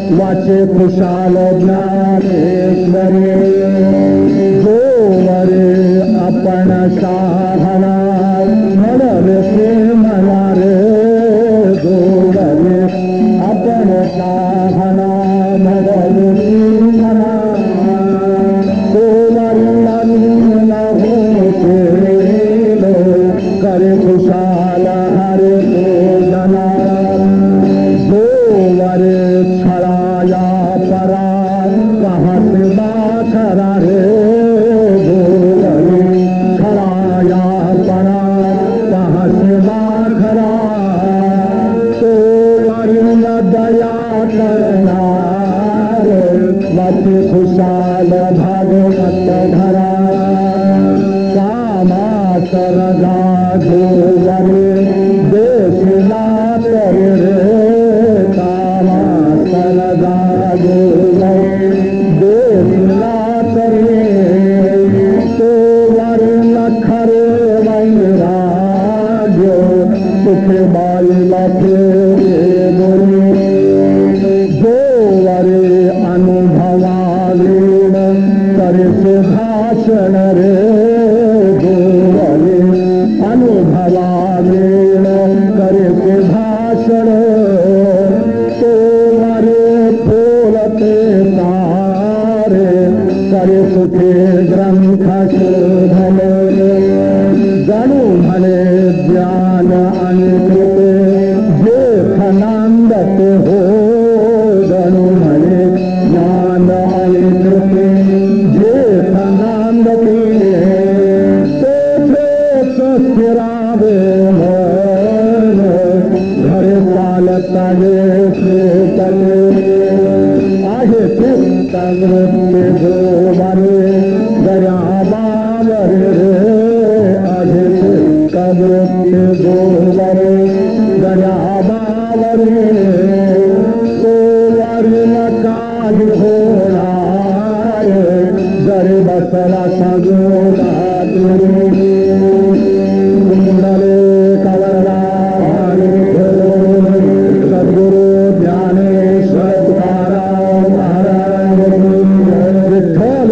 खुशाल ज्ञानेश्वरी गोवर आपण साधना म्हणवे मला रे गोवर आपण साधना म्हणवे मला गोवरला होते करे खुशाल हरे पूजना गोवर छळाया परा कहत बाखरा रे गोवरे छळाया परा कहत बाखरा तो वरुण दया करणार मति खुशाल भागवत धरा कामा सरदा गोवरे देशला तर रे कामा सरदा गोवरे देशला तरे तो वरुण खरे वैराग्य सुख बाईला फेरे बोले गोवरे अनुभवालीन करे से भाषण रे गोवरे अनुभवालीन करे से भाषण तो वरे फूलते तारे करे सुखे ग्रंथ शोधन जणू म्हणे ज्ञान अनिकृते जे खनांदत हो जणू म्हणे ज्ञान अनिकृते जे खनांदते स्थिरावे मन घरे चालता आहे चित्तवृत्ती गोवरे गया बावरे रे आहे चित्तवृत्ती गोवरे गया बावरे गोवरीला काज होणार जरे बसला सगोला कुंडले कवरला सद्गुरु ज्ञानेश्वर तुकाराम महाराज विठ्ठल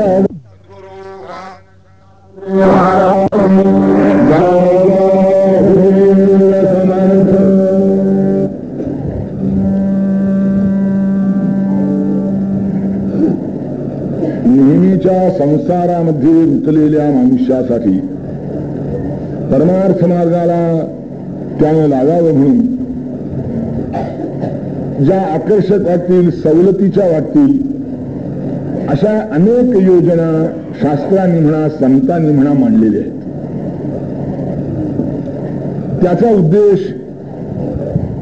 नेहमीच्या संसारामध्ये गुंतलेल्या मनुष्यासाठी परमार्थ मार्गाला त्याने लागावं म्हणून ज्या आकर्षक वाटतील सवलतीच्या वाटतील अशा अनेक योजना शास्त्रांनी म्हणा संतांनी म्हणा मांडलेल्या आहेत. त्याचा उद्देश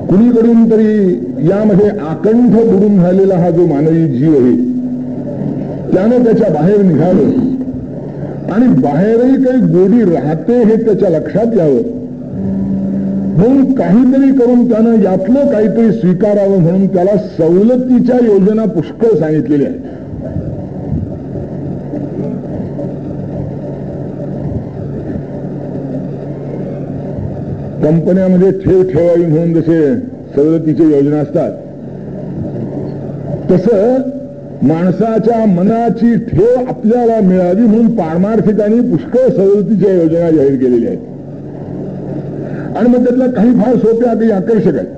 कुणीकडून तरी यामध्ये आकंठ बुडून झालेला हा जो मानवी जीव आहे त्यानं त्याच्या बाहेर निघालं आणि बाहेरही काही गोडी राहते हे त्याच्या लक्षात यावं म्हणून काहीतरी करून त्यानं यातलं काहीतरी स्वीकारावं म्हणून त्याला सवलतीच्या योजना पुष्कळ सांगितलेल्या आहेत. कंपन्यामध्ये ठेव ठेवावी म्हणून जसे सवलतीच्या योजना असतात तसं माणसाच्या मनाची ठेव आपल्याला मिळावी म्हणून पारमार्थिकांनी पुष्कळ सवलतीच्या योजना जाहीर केलेल्या आहेत. आणि मग त्यातल्या काही फार सोप्या काही आकर्षक आहेत.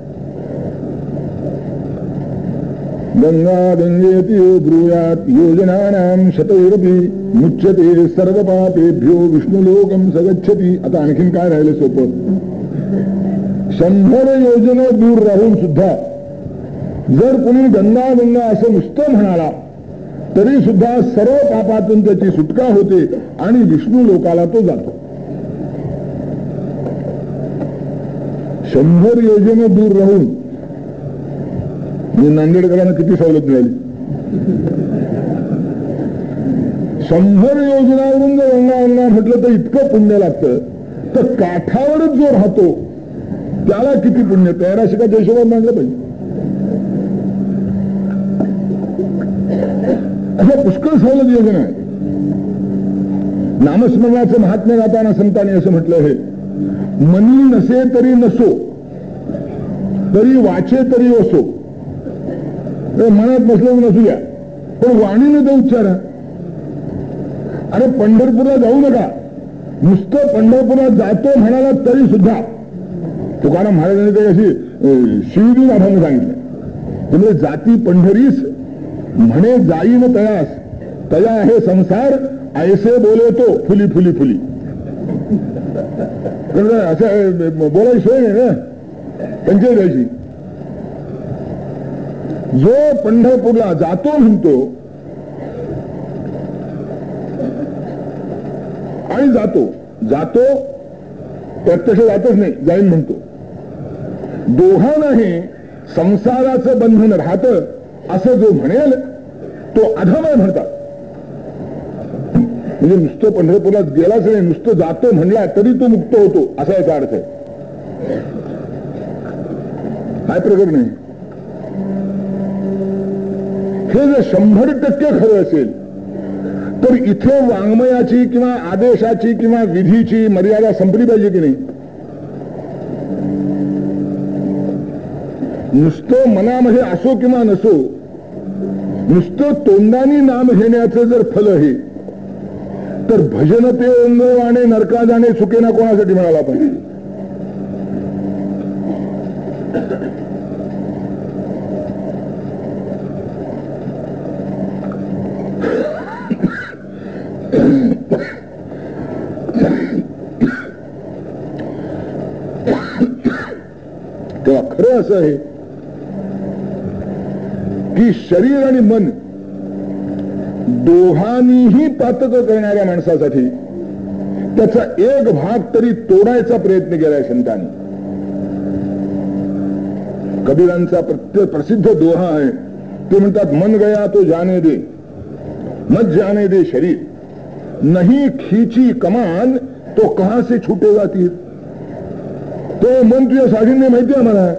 गंगा गंगेती ब्रूयात योजनानां शतैरपि मुच्यते सर्व पापेभ्यो विष्णुलोकं सगच्छति. आता आणखीन काय राहिलं सोपं? 100 योजना दूर राहून सुद्धा जर कोणी गंगा गंगा असं नुसतं म्हणाला तरी सुद्धा सर्व पापातून त्याची सुटका होते आणि विष्णू लोकाला तो जातो. 100 योजना दूर राहून नांदेडकरांना किती सवलत मिळाली? 100 योजनावरून जर गंगा गंगा म्हटलं तर इतकं पुण्य लागतं, तर काठावरच जो राहतो त्याला किती पुण्य? 1300 हिशोबात मांडलं पाहिजे. अशा पुष्कळ सवलत योजना आहे. नामस्मरणाचं महात्म्य गाताना संतांनी असं म्हटलं आहे, मनी नसे तरी नसो, तरी वाचे तरी असो. मनात नसलं नसू द्या, पण वाणीनं तर उच्चारा. अरे पंढरपूरला जाऊ नका, नुसतं पंढरपुरात जातो म्हणाला तरी सुद्धा तुकाराम महाराजांनी ते अशी शिवदी आभाने सांगितलं. म्हणजे जाती पंढरीस म्हणे जाईन तयास, तया आहे संसार ऐसे बोले तो फुली फुली फुली. असं बोलायची सोय नाही ना त्यांच्या द्यायची. जो पंढरपूरला जातो म्हणतो आणि जातो जातो प्रत्यक्ष जातच नाही, जाईन म्हणतो. दोघांनाही संसाराचं बंधन राहतं असं जो म्हणेल तो अधम आहे म्हणतात. म्हणजे नुसतं पंढरपूरला गेलाच नाही, नुसतं जातो म्हणला तरी तो मुक्त होतो असा याचा अर्थ आहे. काय प्रकरण नाही. हे जर 100% खरं असेल तर इथे वाङ्मयाची किंवा आदेशाची किंवा विधीची मर्यादा संपली पाहिजे की नाही? नुसतं मनामध्ये असो किंवा नसो, नुसतं तोंडानी नाम घेण्याचं जर फल आहे तर भजन ते ओंगवाणे नरका जाणे चुकेना कोणासाठी म्हणाला पाहिजे? तेव्हा खरं असं आहे की शरीर आणि मन दोघांनीही पातक करणाऱ्या माणसासाठी त्याचा एक भाग तरी तोडायचा प्रयत्न केलाय संतांनी. कबीरांचा प्रसिद्ध दोहा आहे, ते म्हणतात, मन गया तो जाने दे, मत जाने दे शरीर, नहीं खींची कमान तो कहां से छूटेगा तीर. तो मन तुझ्या साडीने माहिती आहे मला,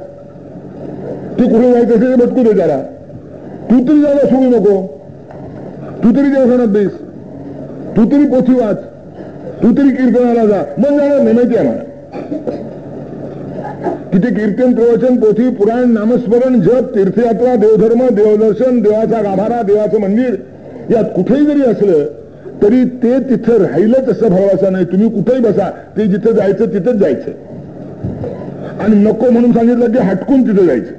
तू कुठे जायचं असेल भटकू दे त्याला. तू तरी जायला सोडू नको, तू तरी देवघरात बेस, तू तरी पोथी वाच, तू तरी कीर्तनाला जा. मन जाणार नाही माहिती आहे मला. तिथे कीर्तन, प्रवचन, पोथी, पुराण, नामस्मरण, जप, तीर्थयात्रा, देवधर्म, देवदर्शन, देवाचा गाभारा, देवाचं मंदिर यात कुठेही जरी असलं तरी ते तिथं राहिलंच असं भावाचं नाही. तुम्ही कुठेही बसा, ते जिथं जायचं तिथंच जायचं. आणि नको म्हणून सांगितलं की हटकून तिथं जायचं.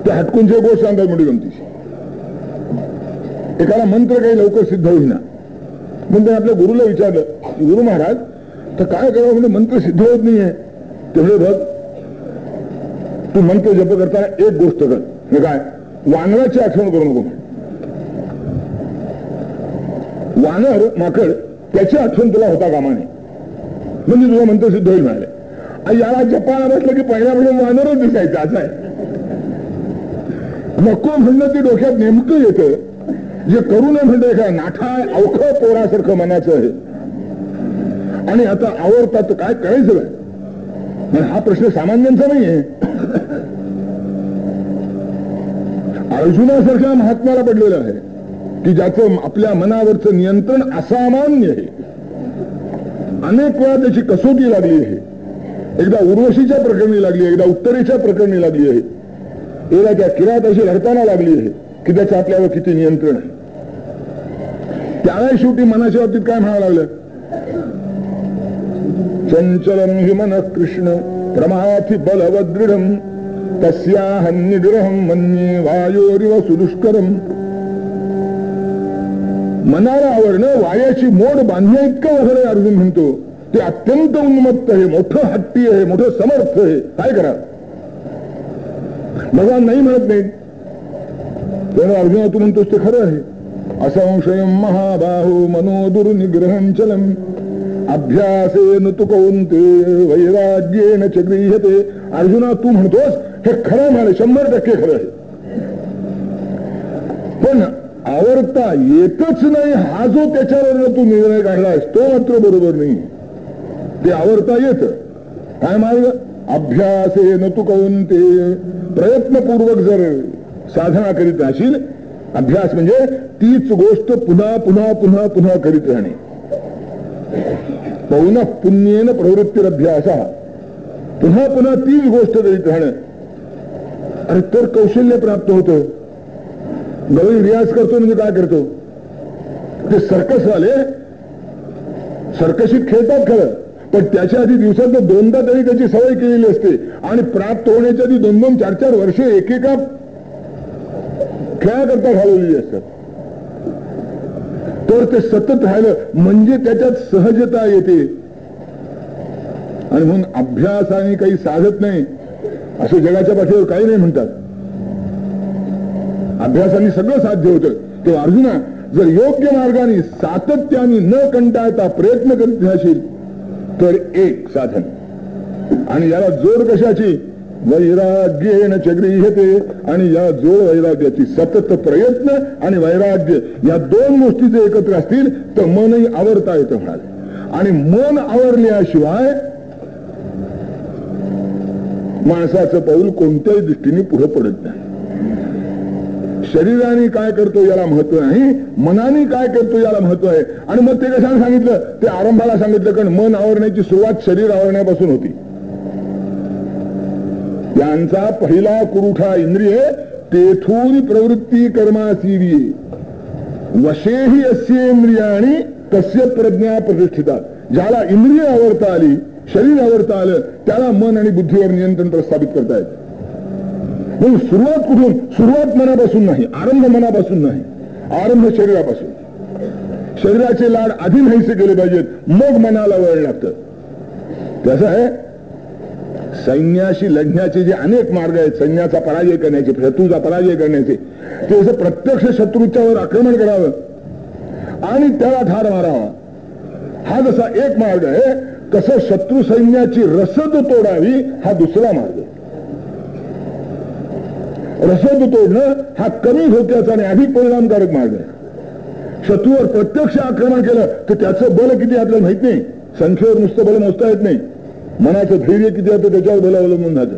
त्या हटकूनचे गोष्ट सांगतात मोठी गमतीची. एकाला मंत्र काही लवकर सिद्ध होईना, म्हणून आपल्या गुरुला विचारलं, गुरु महाराज तर काय करावं? म्हणजे मंत्र सिद्ध होत नाहीये. तेवढे बघ, तू मंत्र जप करताना एक गोष्ट कर, हे काय, वानराची आठवण करू नको. वानर माकड त्याची आठवण तुला होता कामा नये, म्हणजे तुझा मंत्र सिद्ध होईल म्हणाले. याला जपाला बसलं की पहिल्यापासून वानरच दिसायचं असं आहे. नको म्हणणं ते डोक्यात नेमकं येतं, जे करू नये म्हणतं एका नाठा अवखळ पोरासारखं मनाचं आहे. आणि आता आवडतात काय करायचं काय? हा प्रश्न सामान्यांचा नाहीये. अर्जुनासारख्या महात्म्याला पडलेलं आहे की ज्याचं आपल्या मनावरचं नियंत्रण असामान्य आहे. अनेक वेळा त्याची कसोटी लागली आहे. एकदा उर्वशीच्या प्रकरणी लागली आहे, एकदा उत्तरेच्या प्रकरणी लागली आहे, एकदा त्या किराताशी लढताना लागली आहे. की त्याचं आपल्यावर किती नियंत्रण आहे. त्याला शेवटी मनाच्या बाबतीत काय म्हणावं लागलं, चंचलम हि मन कृष्ण प्रमाथि बलवदृढम तस्याहं निग्रहं मन्ये वायोरिव सुदुष्करम. मनाला आवरणं वायाची मोड बांधण्या इतकं वगैरे अर्जुन म्हणतो. ते अत्यंत उन्मत्त आहे, मोठं हट्टी आहे, मोठं समर्थ आहे. काय करा, भगवान नाही म्हणत नाही. पण अर्जुना तू म्हणतोस ते खरं आहे. असंशयम महाबाहो मनो दुर्निग्रहं चलम अभ्यासेन तु कौन्तेय वैराग्येन च गृह्यते. अर्जुना तू म्हणतोस हे खरं म्हणाले, 100% खरं आहे. पण आवडता येतच नाही हा जो त्याच्यावर तू निर्णय काढलास तो मात्र बरोबर नाही. ते आवडता येत. काय मार्ग, अभ्यासेन तु कौन्तेय, प्रयत्नपूर्वक जर साधना करीत राहशील. अभ्यास म्हणजे तीच गोष्ट पुन्हा पुन्हा पुन्हा पुन्हा करीत राहणे. पौन पुण्येन प्रवृत्तीरभ्यास, पुन्हा पुन्हा तीच गोष्ट करीत राहणं. अरे तर कौशल्य प्राप्त होतं. गवळी रियाज करतो म्हणजे काय करतो, ते सर्कस वाले सर्कशीत खेळतात खरं, पण त्याच्या आधी दिवसात 2दा तरी त्याची सवय केलेली असते. आणि प्राप्त होण्याच्या आधी 2-2, 4-4 वर्षे एकेका खेळाकरता घालवलेली असतात. तर ते सतत राहिलं म्हणजे त्याच्यात सहजता येते. आणि म्हणून अभ्यासाने काही साधत नाही असं जगाच्या पाठीवर काही नाही म्हणतात. अभ्यासाने सगळं साध्य होतं. तेव्हा अर्जुना जर योग्य मार्गाने सातत्याने न कंटाळता प्रयत्न करीत राहशील तर एक साधन. आणि याला जोड कशाची, वैराग्येन च गृह्यते. आणि या जोड वैराग्याची, सतत प्रयत्न आणि वैराग्य या 2 गोष्टी जर एकत्र असतील तर मनही आवरता येतं म्हणाले. आणि मन आवरल्याशिवाय माणसाचं पाऊल कोणत्याही दृष्टीने पुढे पडत नाही. शरीराने काय करतो याला महत्व नाही, मनाने काय करतो याला महत्व आहे. आणि मग ते कशाला सांगितलं, ते आरंभाला सांगितलं, कारण मन आवरण्याची सुरुवात शरीर आवरण्यापासून होती. यांचा पहिला कुरुठा इंद्रिय तेथून प्रवृत्ती कर्मासीरिये वशेही अस्येंद्रियाणी तस्य प्रज्ञा प्रतिष्ठिता. ज्याला इंद्रिय आवरता आली, शरीर आवरता आलं, त्याला मन आणि बुद्धीवर नियंत्रण प्रस्थापित करता येतं. म्हणून सुरुवात कुठून, सुरुवात मनापासून नाही, आरंभ मनापासून नाही, आरंभ शरीरापासून. शरीराचे लाड आधी नाहीसे केले पाहिजेत, मग मनाला वळण लागतं. कसं आहे, सैन्याशी लढण्याचे जे अनेक मार्ग आहेत, सैन्याचा पराजय करण्याचे, शत्रूचा पराजय करण्याचे, ते असं प्रत्यक्ष शत्रूच्यावर आक्रमण करावं आणि त्याला ठार मारावा, हा जसा एक मार्ग आहे, तसं शत्रू सैन्याची रसद तोडावी हा दुसरा मार्ग. रसद तोडणं हा कमी धोक्याचा आणि अधिक परिणामकारक मार्ग आहे. शत्रूवर प्रत्यक्ष आक्रमण केलं तर त्याचं बल किती आपल्याला माहित नाही. संख्येवर नुसतं बल मोजता येत नाही. मनाचं धैर्य किती राहतं त्याच्यावर बल अवलंबून राहतं.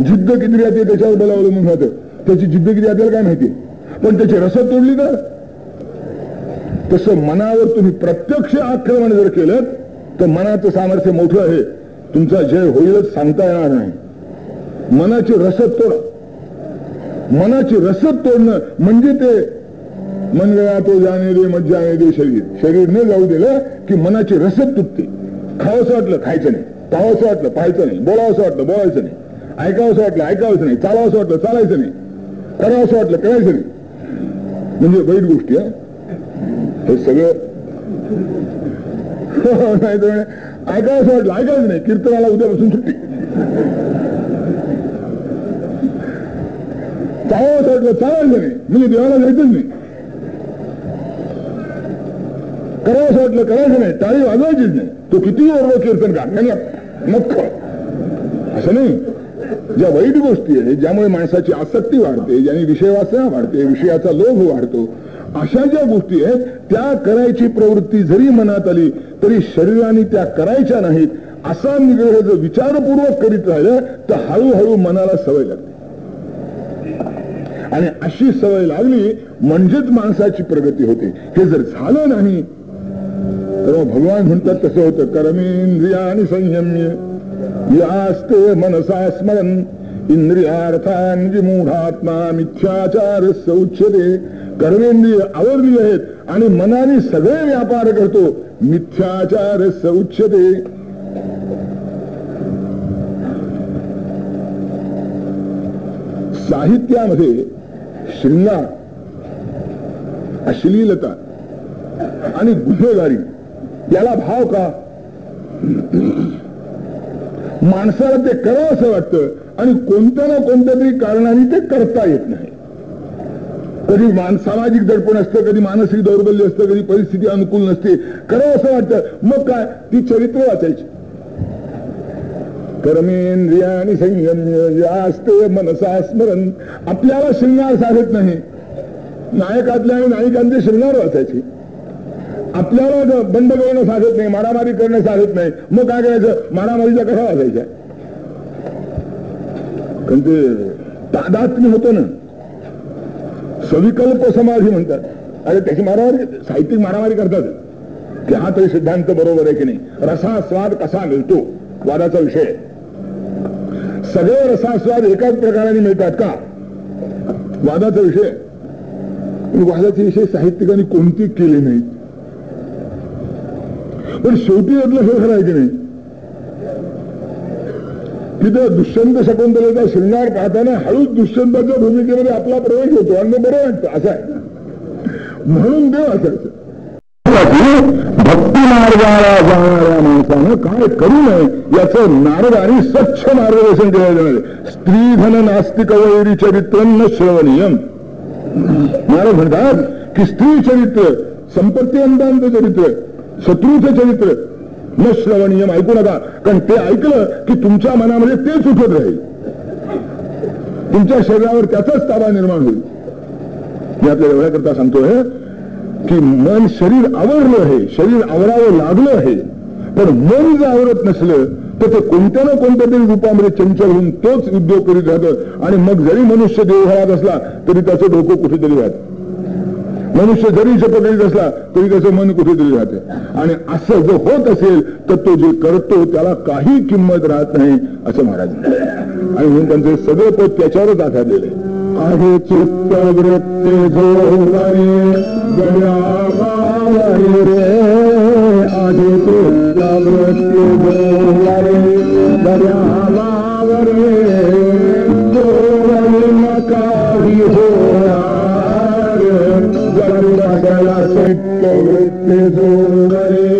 जिद्द किती राहते त्याच्यावर बल अवलंबून राहतं. त्याची जिद्द किती आपल्याला काय माहिती. पण त्याची रसद तोडली तर, तसं मनावर तुम्ही प्रत्यक्ष आक्रमण जर केलं तर मनाचं सामर्थ्य मोठं आहे, तुमचा जय होईलच सांगता येणार नाही. मनाची रसद तोडा. मनाची रसद तोडणं म्हणजे ते मन गया तो जाने दे मत जाने दे शरीर. शरीर न जाऊ दिलं की मनाची रसद तुटते. खावंसं वाटलं खायचं नाही, पाहावंसं वाटलं पाहायचं नाही, बोलावंसं वाटलं बोलायचं नाही, ऐकावंसं वाटलं ऐकावंसं नाही, चालावंसं वाटलं चालायचं नाही, करावंसं वाटलं करायचं नाही. म्हणजे वाईट गोष्टी आहे हे सगळं. नाही तर ऐकावंसं वाटलं ऐकायचं नाही, कीर्तनाला उद्यापासून सुट्टी. चालावंसं वाटलं चालायचं नाही, म्हणजे देवाला जायचंच नाही. करावंसं वाटलं करायचं नाही, टाळी वाजवायचीच नाही. तो किती ओरडो कीर्तन का नक्क असं नाही. ज्या वाईट गोष्टी आहेत, ज्यामुळे माणसाची आसक्ती वाढते, ज्याने विषयवासना वाढते, विषयाचा लोभ वाढतो, अशा ज्या गोष्टी आहेत त्या करायची प्रवृत्ती जरी मनात आली तरी शरीराने त्या करायच्या नाहीत असा निग्रह जर विचारपूर्वक करीत राहिलं तर हळूहळू मनाला सवय लागते. आणि अशी सवय लागली म्हणजेच माणसाची प्रगती होते. हे जर झालं नाही तर मग भगवान म्हणतात तसं होतं. कर्मेंद्रियाणि संयम्य यास्ते मनसा स्मरन् इंद्रियार्थान विमूढात्मा मिथ्याचार उच्यते. कर्मेंद्रिय आवरली आहेत आणि मनाने सगळे व्यापार करतो, मिथ्याचार उच्यते. साहित्यामध्ये शृंगार, अश्लीलता आणि गुन्हेगारी याला भाव का? माणसाला ते करावं असं वाटतं आणि कोणत्या ना कोणत्या तरी कारणाने ते करता येत नाही. कधी सामाजिक दडपण असतं, कधी मानसिक दौर्बल्य असतं, कधी परिस्थिती अनुकूल नसते, करावं असं वाटतं. मग काय, ती चरित्र वाचायची. कर्मेंद्रियाणि संयम्य यास्ते मनसा स्मरण. आपल्याला शृंगार साधत नाही, नायकातल्या आणि नायिकांचे शृंगार वाचायचे. आपल्याला बंड करणं साधत नाही, मारामारी करणं साधत नाही, मग काय करायचं, मारामारीचा कसा वाचायचा? कारण ते तादात्म्य होतं ना, सविकल्प समाधी म्हणतात. अरे त्याची मारामारी, साहित्यिक मारामारी करतात की हा तरी सिद्धांत बरोबर आहे की नाही, रसास्वाद कसा मिळतो वादाचा विषय. सगळे रसास्वाद एकाच प्रकाराने मिळतात का वादाचा विषय. वादाचे विषय साहित्यिकांनी कोणती केले नाहीत, पण शेवटी यातलं हे खरं आहे की नाही, तिथं दुष्यंत शकुंतलेचा शृंगार पाहताना हळूच दुष्यंताच्या भूमिकेमध्ये आपला प्रवेश होतो आणि मग बरं वाटतं. असं आहे म्हणून देव असायचं. भक्ती मार्गाला जाणाऱ्या माणसानं काय करू नये याचं नारदांनी स्वच्छ मार्गदर्शन केलं जाणार. स्त्रीधन नास्तिक वैरी चरित्र न श्रवणीयम. महाराज म्हणतात की स्त्री चरित्र, संपत्ती अंतांचं चरित्र, शत्रूचं चरित्र न श्रवणीयम ऐकू नका. कारण ते ऐकलं की तुमच्या मनामध्ये तेच उठत राहील, तुमच्या शरीरावर त्याचाच ताबा निर्माण होईल. मी आपल्या एवढ्याकरता सांगतोय की मन शरीर आवरलं आहे, शरीर आवरावं लागलं आहे, पण मन जर आवरत नसलं तर ते कोणत्या ना कोणत्या तरी रूपामध्ये चंचल होऊन तोच उद्योग करीत राहतं. आणि मग जरी मनुष्य देवघरात असला तरी त्याचं डोकं कुठेतरी राहतं, मनुष्य जरी जप करीत असला तरी त्याचं मन कुठेतरी राहतं. आणि असं जर होत असेल तर तो जे करतो त्याला काही किंमत राहत नाही असं महाराज. आणि म्हणून त्यांचं सगळं पद त्याच्यावरच आधारलेलं आहे. आहे चित्त वृत्ती जोवरी गड्यावावरी रे, आहे चित्त वृत्ती जोवरी गड्यावावरी, जोवरी नकाही होणार गडबडला. चित्त वृत्ती जोवरी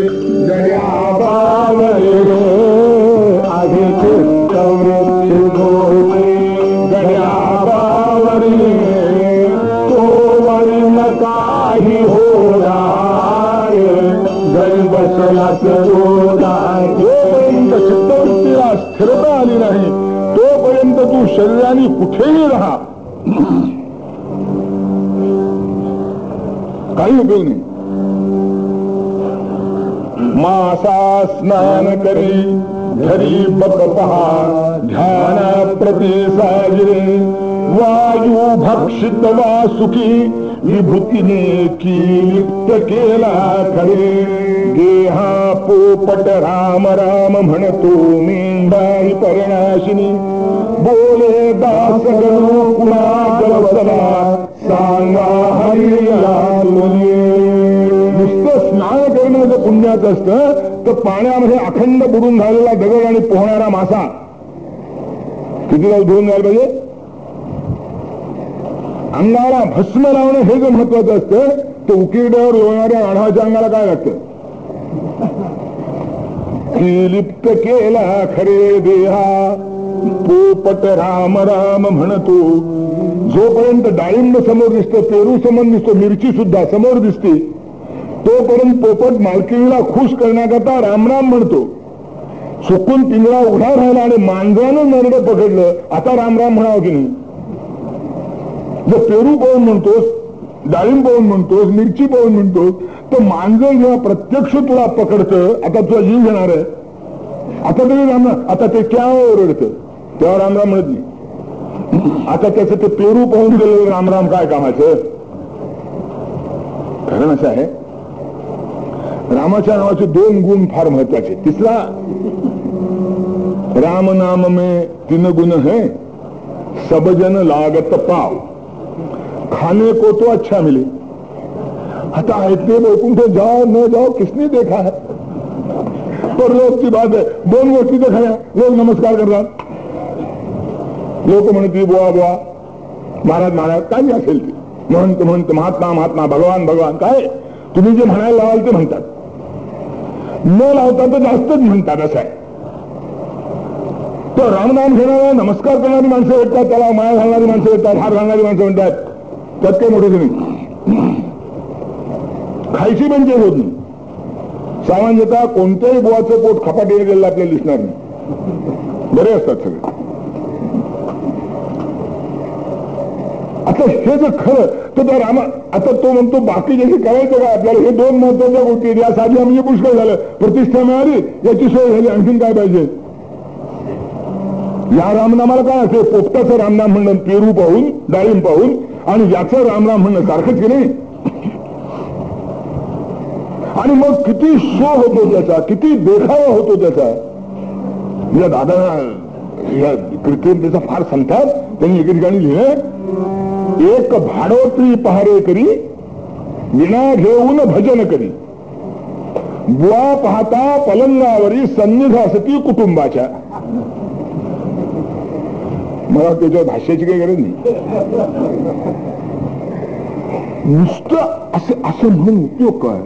गड्यावावरी रे, आहे चित्त वृत्ती जोवरी काही होणार गरी बसला जोपर्यंत चित्तवृत्तीला स्थिरता आली नाही तोपर्यंत तू शरीराने कुठेही राहा, काही उपयोग नाही. मासा स्नान करी घरी बक पहा, ध्याना प्रति साजरे, वायू भक्षित वा सुखी विभूतीने की लिप्त केला खरे. गेहा पोपट राम राम म्हणतो मेंढाही परिणाशिनी, बोले दास गणू पुन्हा जलसला, सांगा हरिया तुझे. नुसतं स्नान करणं जर पुण्याचं असतं तर पाण्यामध्ये अखंड बुडून झालेला दगड आणि पोहणारा मासा कितीला धुवून जायला पाहिजे. अंगाला भस्म लावणं हे जर महत्वाचं असतं तर उकिरड्यावर लोळणाऱ्या आढाच्या अंगाला काय लागतं. लिप्त केला खरे देहा पोपट राम राम म्हणतो. जोपर्यंत डाळिंब समोर दिसतो, पेरू समोर दिसतो, मिरची सुद्धा समोर दिसते, तोपर्यंत पोपट मालकीला खुश करण्याकरता रामराम म्हणतो. चुकून पिंजरा उघडा राहिला आणि मांजरानं नरडं पकडलं, आता रामराम म्हणावं की नाही. जर पेरू पाहून म्हणतोस, डाळिंब पाहून म्हणतोस, मिरची पाहून म्हणतोस, तर मांजर जेव्हा प्रत्यक्ष तुला पकडतं, आता तुला जीव घेणार आहे, आता तरी रामराम, आता ते क्या ओरडतं तेव्हा रामराम म्हणत नाही. आता त्याचं ते पेरू पाहून गेलेलं रामराम काय कामाचं. कारण असं आहे, रामाच्या नावाचे 2 गुण फार महत्वाचे. तिसरा, राम नाम में 3 गुण है, सब जन लागत पाव, खाने को तो अच्छा मिले. आता इतने लोगों को जाओ न जाओ किसने देखा है. पर लोकची बात आहे. दोन गोष्टी तर खऱ्या. लोक नमस्कार करतात, लोक म्हणतील बुवा बुवा, महाराज महाराज, काही असेल ते महंत महंत, महात्मा महात्मा, भगवान भगवान, काय तुम्ही जे म्हणायला लावाल ते म्हणतात. न लावता तर जास्तच म्हणतात असं आहे. तर रामनाम घेणारा नमस्कार करणारी माणसं येतात, त्याला माया घालणारी माणसं येतात, हार घालणारी माणसं म्हणतात. त्यात काही मोठे नाही. खायची म्हणजे होत नाही. सामान्यतः कोणत्याही बुवाचं पोट खपाटीने गेलेलं आपल्याला दिसणार नाही. बरे असतात सगळे. आता हे जर खरं तर त्या रामा, आता तो म्हणतो बाकी जे करायचं काय आपल्याला, हे दोन महत्वाच्या गोष्टी आहेत. या साधी म्हणजे पुष्कळ झालं, प्रतिष्ठा मिळाली, याची सोय झाली, आणखीन काय पाहिजे. या रामनामाला काय असेल, पोपटाचं रामनाम म्हणणं पेरू पाहून, डाळिंब पाहून, आणि याचं रामनाम म्हणणं सारखंच की नाही. आणि मग किती शो होतो त्याचा, किती देखावा होतो त्याचा. या दादा या कृत्रिमतेचा फार संताप त्यांनी एके ठिकाणी लिहिलं. एक भाडोत्री पहारे करी, विना घेऊन भजन करी, बुवा पाहता पलंगावरी सन्निध असती कुटुंबाच्या. मला त्याच्यावर भाष्याची काही गरज नाही. नुसतं असं म्हणून उपयोग काय.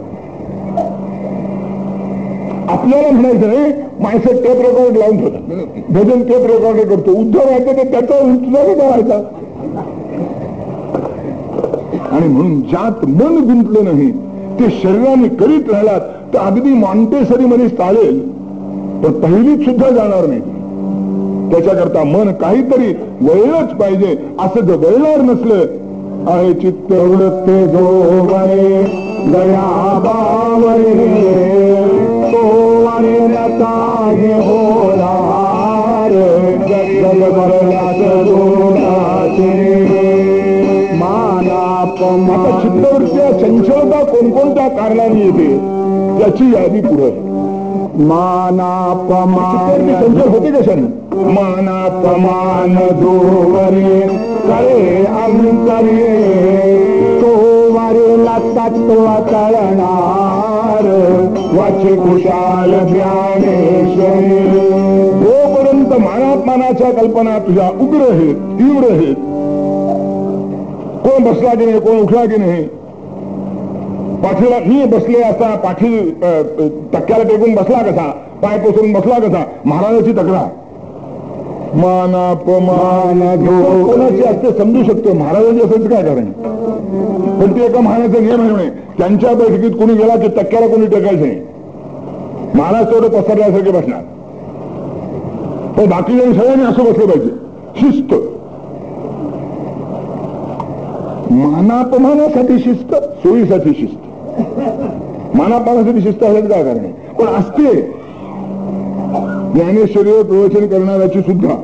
आपल्याला म्हणायचं नाही, माणसं टेप रेकॉर्ड लावून ठेवतात, भजन टेप रेकॉर्ड करतो. उद्धव व्हायचं तर त्याचा तुझा कसा व्हायचा. आणि म्हणून ज्यात मन गुंतलं नाही ते शरीराने करीत राहिलात तर अगदी मॉन्टेसरी मध्ये चालेल, पण पहिलीच सुद्धा जाणार नाही. त्याच्याकरता मन काहीतरी वळलंच पाहिजे. असं जर वळणार नसलं, आहे चित्त वृत्ते जो वळे गया बावरे, तो वरे नतागे होणार जगभरण्यास दोनाचे मानापमान. आता चित्तवृत्त्या चंचलता कोणकोणत्या कारणाने येते त्याची यादी पुढे. मानापमान चंचल होते कशाने. मानापमान दोवरे कळे अंतरे, तो वरेला तत्व कळणार वाचे कुशाल ज्ञानेश्वरी. जोपर्यंत मानापमानाच्या कल्पना तुझ्या उग्र आहेत, तीव्र आहेत, कोण बसला की नाही, कोण उठला की नाही, पाठीला मी बसले असा, पाठी टक्क्याला टेकून बसला कसा, पाय पसरून बसला कसा, महाराजाची तक्रार. मानापमान कोणाची असते समजू शकतो, महाराजांची असेल काय कारण. पण ते एका महाराजाचा नियम आहे म्हणे, त्यांच्या बैठकीत कोणी गेला की टक्क्याला कोणी टेकायचं नाही. महाराज तेवढं पसरल्यासारखे बसणार, पण बाकी जण सगळ्यांनी असं बसलं पाहिजे. शिस्त. मानापमानासाठी शिस्त, सोयीसाठी शिस्त. मानापमानासाठी शिस्त असेल काय कारण. पण असते ज्ञानेश्वरीवर प्रवचन करणाऱ्याची सुद्धा.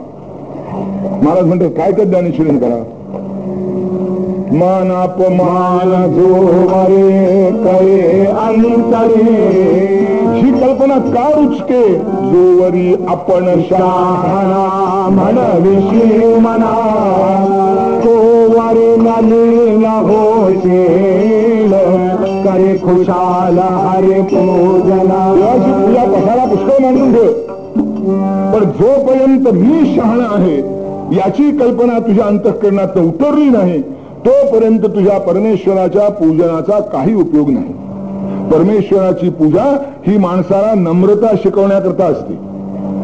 महाराज म्हणतात काय तर ज्ञानेश्वरी करा. मानापमान जो वरे कळे अंतरे, ही कल्पना का रुचते. जोवरी आपण शहाणा म्हणविशी मना, तो वरे नलीन होशील करे खुशाल हरे पूजना. देवाची पूजा कशाला पुष्कळ मांडून ठेव, पण जोपर्यंत मी शहाणा आहे याची कल्पना तुझ्या अंतःकरणात उतरली नाही तोपर्यंत तुझ्या परमेश्वराच्या पूजनाचा काही उपयोग नाही. परमेश्वराची पूजा ही माणसाला नम्रता शिकवण्याकरता असते.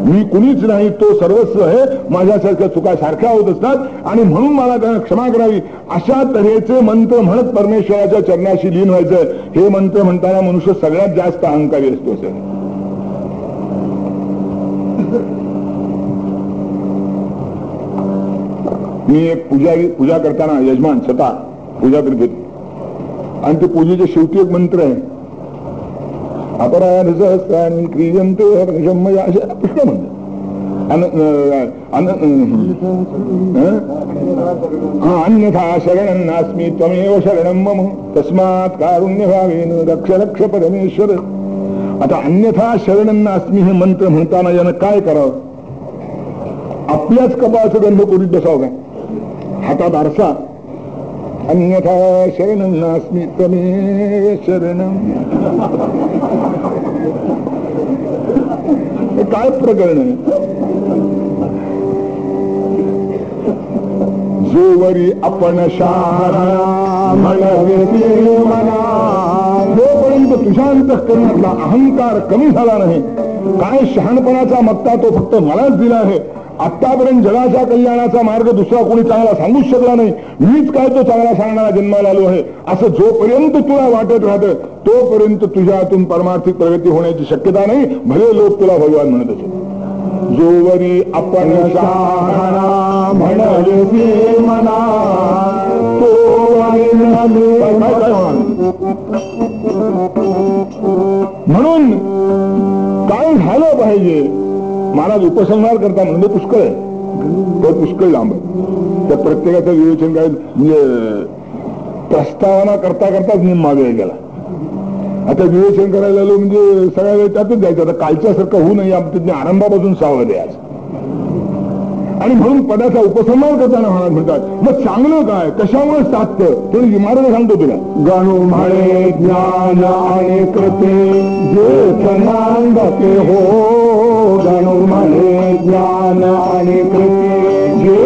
मी कुणीच नाही, तो सर्वस्व आहे, माझ्यासारख्या चुका सारख्या होत असतात आणि म्हणून मला त्यांना क्षमा करावी अशा तऱ्हेचे मंत्र म्हणत परमेश्वराच्या चरणाशी लीन व्हायचं. हे मंत्र म्हणताना मनुष्य सगळ्यात जास्त अहंकारी असतो. असं मी एक पूजा करताना यजमान स्वतः पूजा करत होतो आणि ते पूजेच्या शेवटी एक मंत्र आहे, अपराध सहस्राणि क्रियन्ते हर्षमया, असे पुष्कळ म्हणतात. अन्यथा शरणं नास्मी त्वमेव शरणं मम तस्मात् कारुण्यभावेन रक्ष रक्ष परमेश्वर. आता अन्यथा शरणं नास्मी हे मंत्र म्हणताना यानं काय करावं. आपल्याच कपाळाचं गंध करीत बसावं का. हातात आरसा, अन्यथा शरणं नास्मी त्वमेव शरणं. काय प्रकरण आहे? जोवरी आपण शहाणा म्हणवे मना, जोपर्यंत तुझ्या अंतःकरणातला अहंकार कमी झाला नाही, काय शहाणपणाचा मत्ता तो फक्त मलाच दिला आहे, आतापर्यंत जगाच्या कल्याणाचा मार्ग दुसरा कोणी चांगला सांगूच शकला नाही, मीच काय तो चांगला सांगणारा जन्माला आलो आहे, असं जोपर्यंत तुला वाटत राहतं तोपर्यंत तुझ्यातून परमार्थिक प्रगती होण्याची शक्यता नाही, भले लोक तुला भगवान म्हणत असत. जोवरी आपण शहाणा म्हणवे मना, म्हणून काय झालं पाहिजे. महाराज उपसंहार करता म्हणजे पुष्कळ आहे, तो पुष्कळ लांब आहे. त्या प्रत्येकाचं विवेचन काय म्हणजे प्रस्तावना करता करताच निम्मा वेळ गेला. आता विवेचन करायला आलो म्हणजे सगळ्या वेळ त्यातच जायचं. आता कालच्यासारखं होऊ नये आमच्या आरंभापासून सावध आहे आज. आणि म्हणून पदाचा उपसंहार करताना महाराज म्हणतात मग चांगलं काय, कशामुळे साधतं थोडी महाराज सांगतो तुला. गणू म्हणे ज्ञान आणि कृती जे नांदते हो, गणू म्हणे ज्ञान आणि कृती जे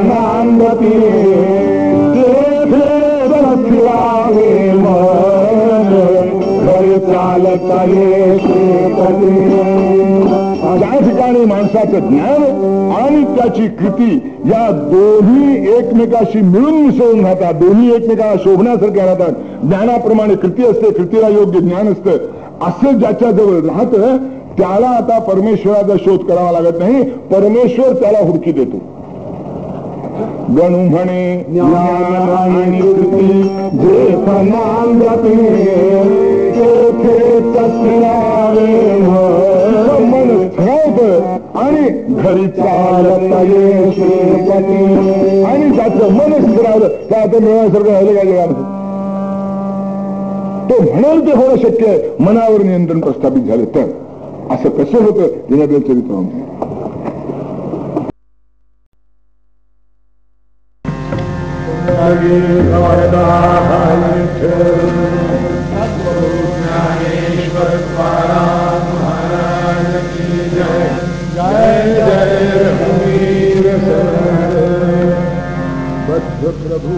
नांदते, ज्या ठिकाणी माणसाचं ज्ञान आणि त्याची कृती या दोन्ही एकमेकाशी मिळून मिसळून राहतात, दोन्ही एकमेकाला शोभण्यासारख्या राहतात. ज्ञानाप्रमाणे कृती असते, कृतीला योग्य ज्ञान असतं, असं ज्याच्याजवळ राहतं त्याला आता परमेश्वराचा शोध करावा लागत नाही, परमेश्वर त्याला हुडकी देतो. गणू म्हणे ज्ञान आणि कृती जे नांदते, मन ठरवत आणि घरी चालत आणि ज्याचं मनच फिरावलं त्या आता मिळण्यासारखं राहिलं काय जगामध्ये. तो म्हणेल ते होणं शक्य आहे, मनावर नियंत्रण प्रस्थापित झालं तर. असं कसं होतं दिनाबेल चरित्र. ज्ञानेश्वर महाराज की जय. जय जय रघुवीर बद्ध प्रभु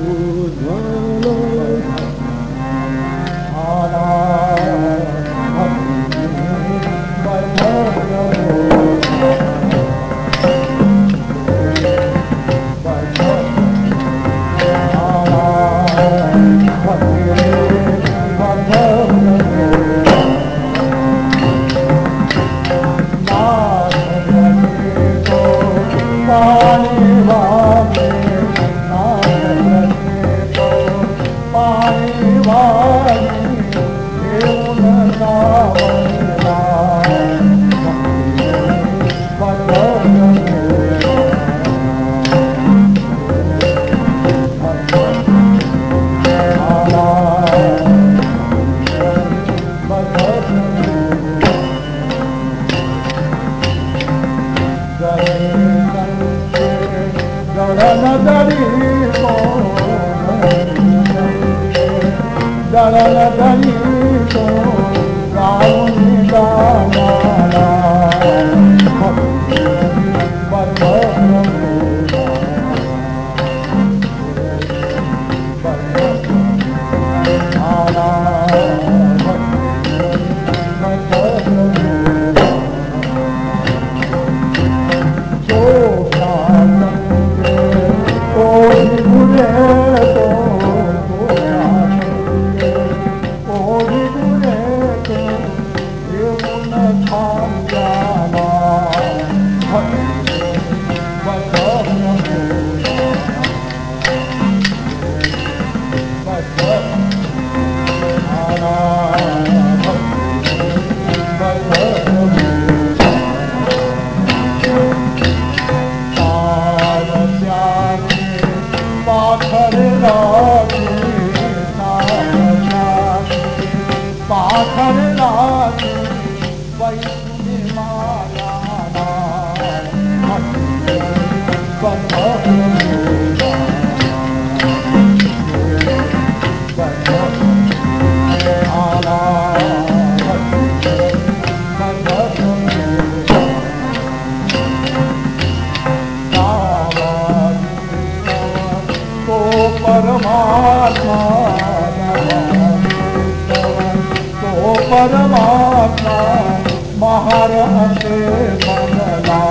महार असे बंगला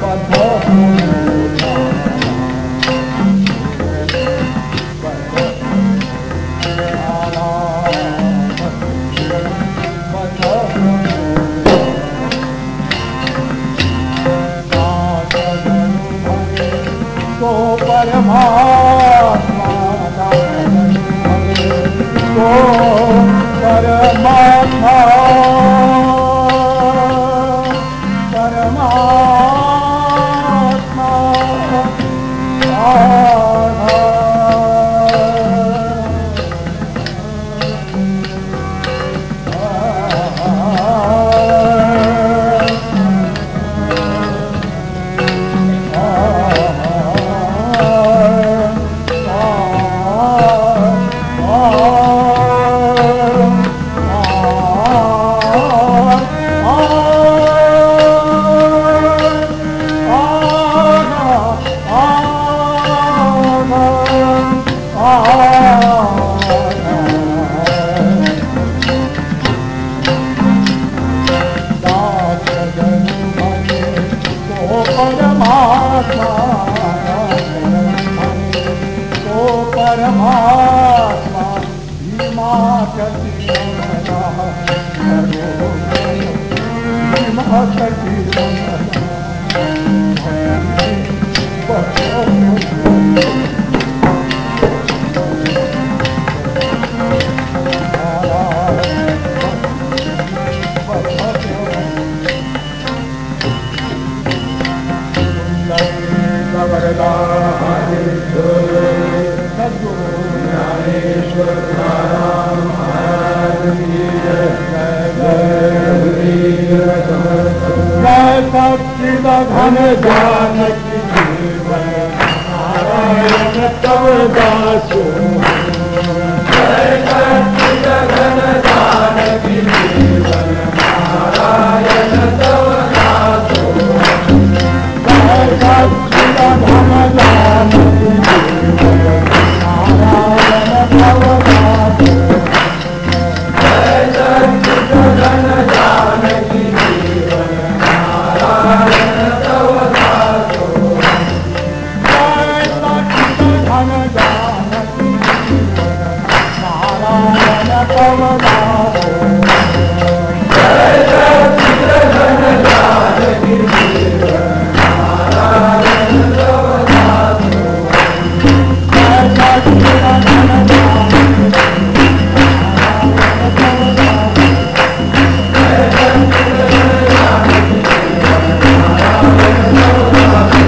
पथ तो परमात्मा तो परमात्मा परमात्मा घन जानकी जीवन नारायण तव दासो घन जानकी जीवन नारायण तव दासो घन जानकी जीवन नारायण तव दासो घन जानकी जीवन नारायण तव दासो घन जानकी जीवन नारायण तव दासो घन जानकी जीवन नारायण तव दासो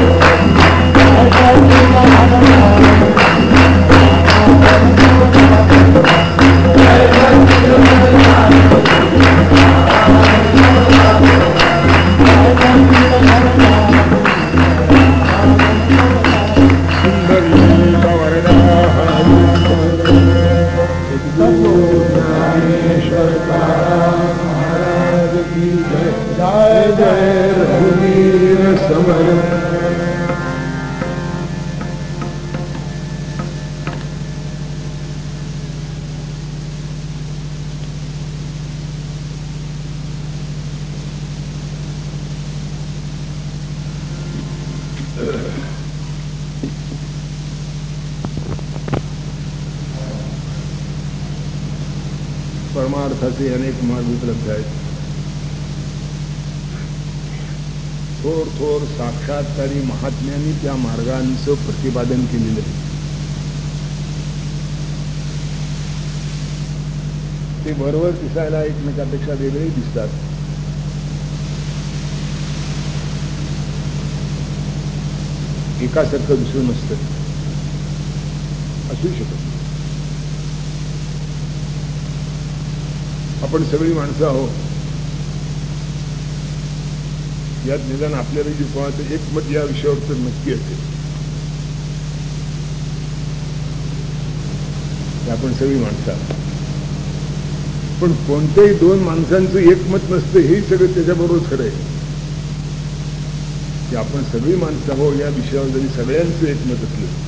परमार्थाचे अनेक मार्ग उपलब्ध आहेत. थोर थोर साक्षात्कारी महात्म्यांनी त्या मार्गांचं प्रतिपादन केलेलं आहे. ते बरोबर दिसायला एकमेकापेक्षा वेगळे दिसतात. एकासारखं दुसरं नसतं, असू शकत. आपण सगळी माणसं आहोत. यात निदान आपल्याला जे कोणाचं एकमत या विषयावर तर नक्की असेल. आपण सगळी माणसं आहोत. पण कोणत्याही दोन माणसांचं एकमत नसतं हे सगळं त्याच्याबरोबर खरं आहे की आपण सगळी माणसं आहोत या विषयावर जरी सगळ्यांचं एकमत असलं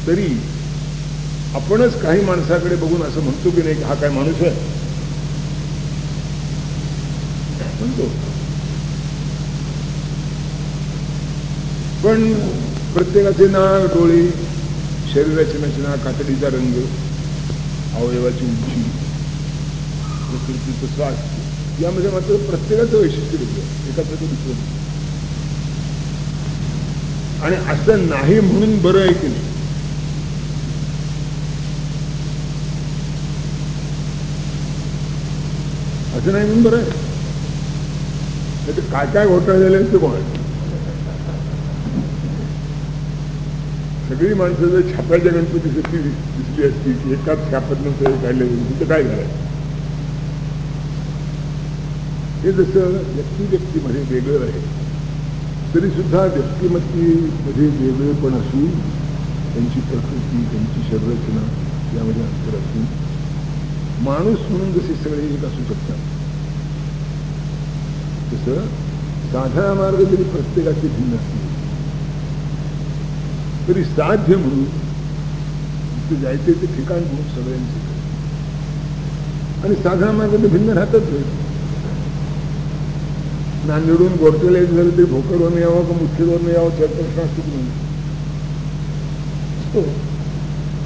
तरी आपणच काही माणसाकडे बघून असं म्हणतो की नाही, हा काय माणूस आहे म्हणतो. पण प्रत्येकाचे नाक, डोळे, शरीराची रचना, कातडीचा रंग, अवयवाची उंची, प्रकृतीचं स्वास्थ्य, यामध्ये मात्र प्रत्येकाचं वैशिष्ट्य वेगळं, एकाचं दुसरं. आणि असं नाही म्हणून बरं आहे की नाही, असं नाही म्हणून बरं आहे. नाही तर काय काय घोटाळे झाले ते कोण, सगळी माणसं जर छाप्याच्या गणपतीसाठी दिसली असती की एकाच छाप्यात नव्हतं काढले, तिथं काय झालं. हे जसं व्यक्तिमध्ये वेगळं आहे, तरी सुद्धा व्यक्तिमत्तेमध्ये वेगळेपण असून त्यांची प्रकृती, त्यांची शरीररचना यामध्ये अंतर असून माणूस म्हणून जसे सगळे एक असू शकतात, तसं साधा मार्ग जरी प्रत्येकाचे भिन्न असतील तरी साध्य म्हणून तिथे जायचे ते ठिकाण म्हणून सगळ्यांचे, आणि साधा मार्ग ते भिन्न राहतच. नांदेडून गोरटेला एक झालं तरी भोकरवरून यावं का मुख्यवरून यावं त्यात प्रश्न असतो की नाही,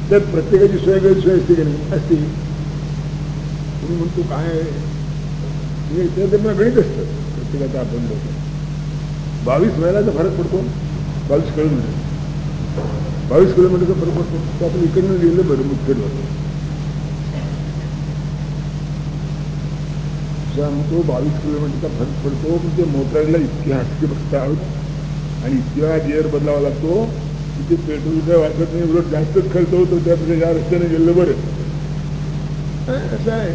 त्यात प्रत्येकाची सोय गैरसोय असते की नाही, असते. तुम्ही म्हणतो काय त्यांना गणित असतं प्रत्येकाचं. आपण बोलतो 22 मैलाचा फरक पडतो, 22 किलोमीटर, 22 किलोमीटरचा फरक पडतो. तो आपण इकडनं गेलं बरं मुख्यवरून सांगतो 22 किलोमीटरचा फरक पडतो. पण ते मोटारला इतके हातके बसत आहोत आणि इतक्या गिअर बदलावा लागतो की ते पेट्रोल काय वाटत नाही, उलट जास्तच खर्च होतो. त्यापेक्षा या रस्त्याने गेलं बरं. असं आहे.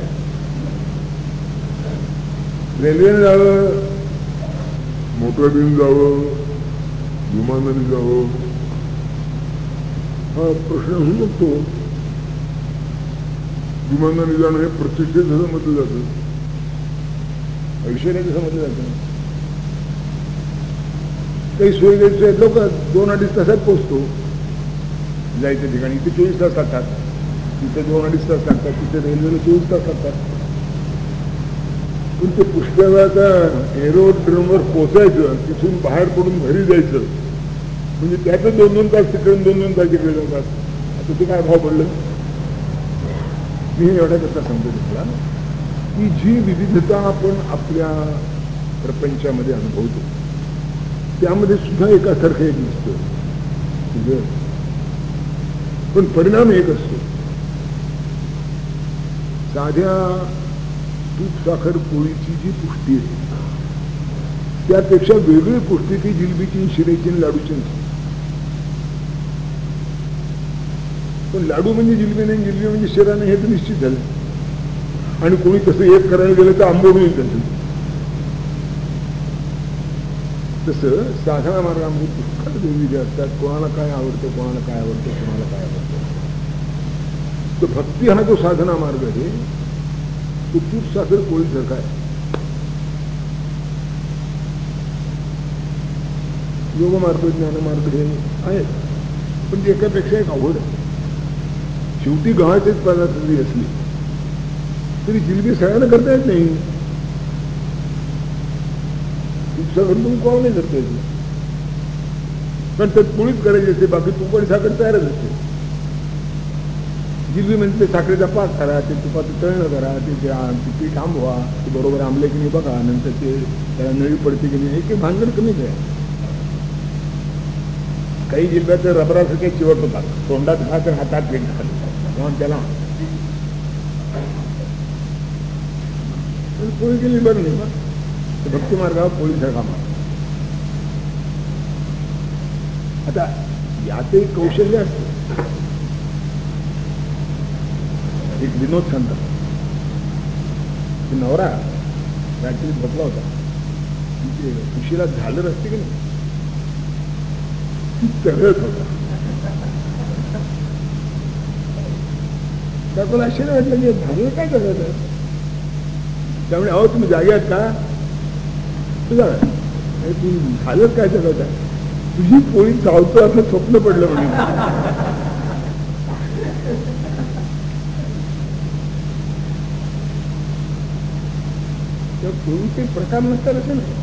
रेल्वेने जावं, मोटरबीन जावं, विमानाने जावं, हा प्रश्न होऊन बघतो. विमानाने जाणं हे प्रतिष्ठेचं समजलं जातं, ऐश्वर्याचं समजलं जातं. काही सोयी गैरसोय लोक 2-2.5 तासात पोहोचतो जायच्या ठिकाणी. इथे 24 तास लागतात, तिथे 2-2.5 तास लागतात, तिथे रेल्वेला 24 तास लागतात. पण ते पुष्कळाचा एरोड्रोमवर पोचायचं, तिथून बाहेर पडून घरी जायचं, म्हणजे त्याचं 2-2 तास तिकडे 2-2 तास तिकडे जातात. आता ते काय भाव पडलं. मी एवढ्या करता समजू घेतला की जी विविधता आपण आपल्या प्रपंचामध्ये अनुभवतो त्यामध्ये सुद्धा एकासारखं एक नसतं, पण परिणाम एक असतो. साध्या तूप साखर पोळीची जी पुष्टी आहे त्यापेक्षा वेगळी पुष्टी ती जिलबीची, शिरेची, लाडूची. पण लाडू म्हणजे जिलबी नाही, जिलबी म्हणजे शिरा नाही, हे तर निश्चित झालं. आणि कोणी तसं एक करायला गेलं तर आंबोडून त्याचं. तसं साधना मार्गामध्ये पुष्कळ वेगवेगळे असतात. कोणाला काय आवडतं, कोणाला काय आवडतं, कोणाला काय आवडतं. तर भक्ती हा जो साधना मार्ग आहे तो तूप साखर पोळीसारखा आहे. योग मार्ग, ज्ञान मार्ग हे आहेत, पण ते एकापेक्षा एक आवड आहे. शेवटी गव्हाचेच पदार्थ जरी असली तरी जिलबी सगळ्यांना करता येत नाही. तुपसाखर तुम्ही कोण नाही करता येत, पण त्यात पोळीच करायची असते, बाकी तूप आणि साखर तयारच असते. जिलबी म्हणजे ते साखरेचा पाक करा, ते तुपाचं तळणं करा, ते पीठ आंबवा, ते बरोबर आंबले की नाही बघा, नंतर ते त्याला नळी पडते की नाही, एक भानगड कमीच आहे. काही जिल्ह्यात रबरासारखे चिवट होतात, तोंडात घात हातात घेतात त्याला पोळी केली बरं नाही ना. भक्ती मार्गावर पोळीसारखा मार्ग. आता यात एक कौशल्य असतं. एक विनोद सांगतात की नवरा रात्री झोपला होता, तिथे उशिरा झालर असते की नाही ती तळत होता. त्याला आश्चर्य वाटलं की झालं काय करत आहे. त्यामुळे अहो तुम्ही जागे आहात का, तुझा तू झालं काय करत आहे, तुझी पोळी चावतो असं स्वप्न पडलं म्हणजे. तर पोळीचे प्रकार नसतात असं नाही,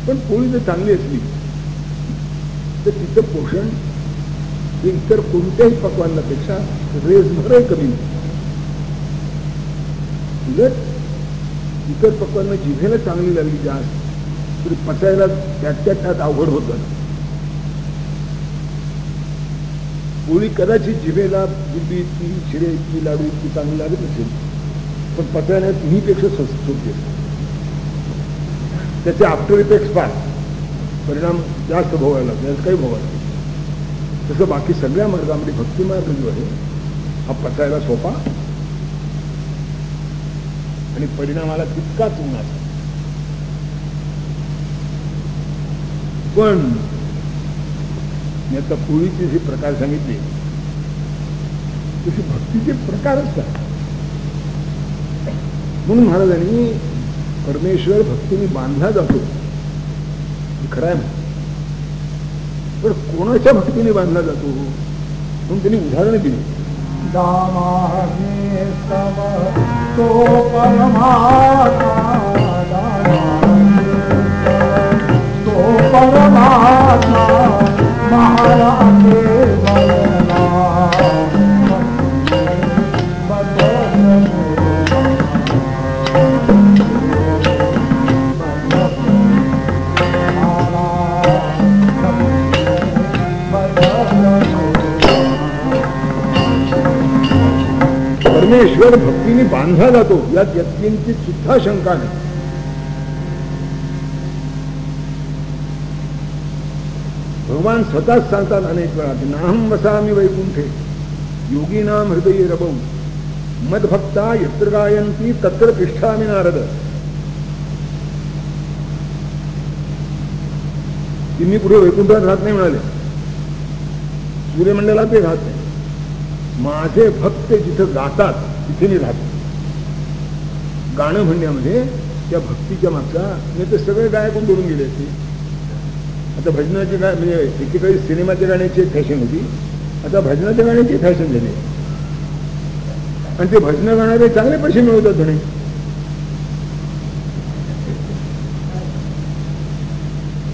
पण पोळी जर चांगली असली तर तिचं पोषण हे इतर कोणत्याही पक्वांनापेक्षा रेसभरही कमी नाही. उलट इतर पक्वांना जिभेला चांगली लागली जास्त तरी पचायला त्यात अवघड होतं. पोळी कदाचित जिभेला बुद्धी इतकी, शिरे इतकी, लाडू इतकी चांगली लागत नसेल, पण पचायला तिन्हीपेक्षा सोपी असते. त्याचे आफ्टर इफेक्ट्स फार परिणाम जास्त भोगायला लागतात, काही भोगायला. तसं बाकी सगळ्या मार्गामध्ये भक्तिमार्ग जो आहे हा पचायला सोपा आणि परिणामाला तितकाच उन्हाचा. पण मी आता पोळीचे जे प्रकार सांगितले तसे भक्तीचे प्रकार असतात. म्हणून महाराजांनी परमेश्वर भक्तीने बांधला जातो खरं आहे, पण कोणाच्या भक्तीने बांधला जातो म्हणून त्यांनी उदाहरण दिली. परमेश्वर भक्तीने बांधला जातो यात यत्किंचित सुद्धा शंका नाही. भगवान स्वतःच सांगतात अनेक वेळा की नाहं वसामि वैकुंठे योगीनाम हृदये रबौ मदभक्ता यत्र गायन्ति तत्र तिष्ठामि नारद. की मी पुढे वैकुंठात राहत नाही म्हणाले, सूर्यमंडलात ते राहत नाही. माझे भक्त जिथं गातात तिथे मी राहतो. गाणं म्हणण्यामध्ये त्या भक्तीच्या मागचा नाही तर सगळे गायकून बोलून गेले असते. आता भजनाची गाय म्हणजे एकेकाळी सिनेमाच्या गाण्याची एक फॅशन होती, आता भजनाच्या गाण्याची फॅशन झाली आणि ते भजनं गाणारे चांगले पैसे मिळवतात म्हणे.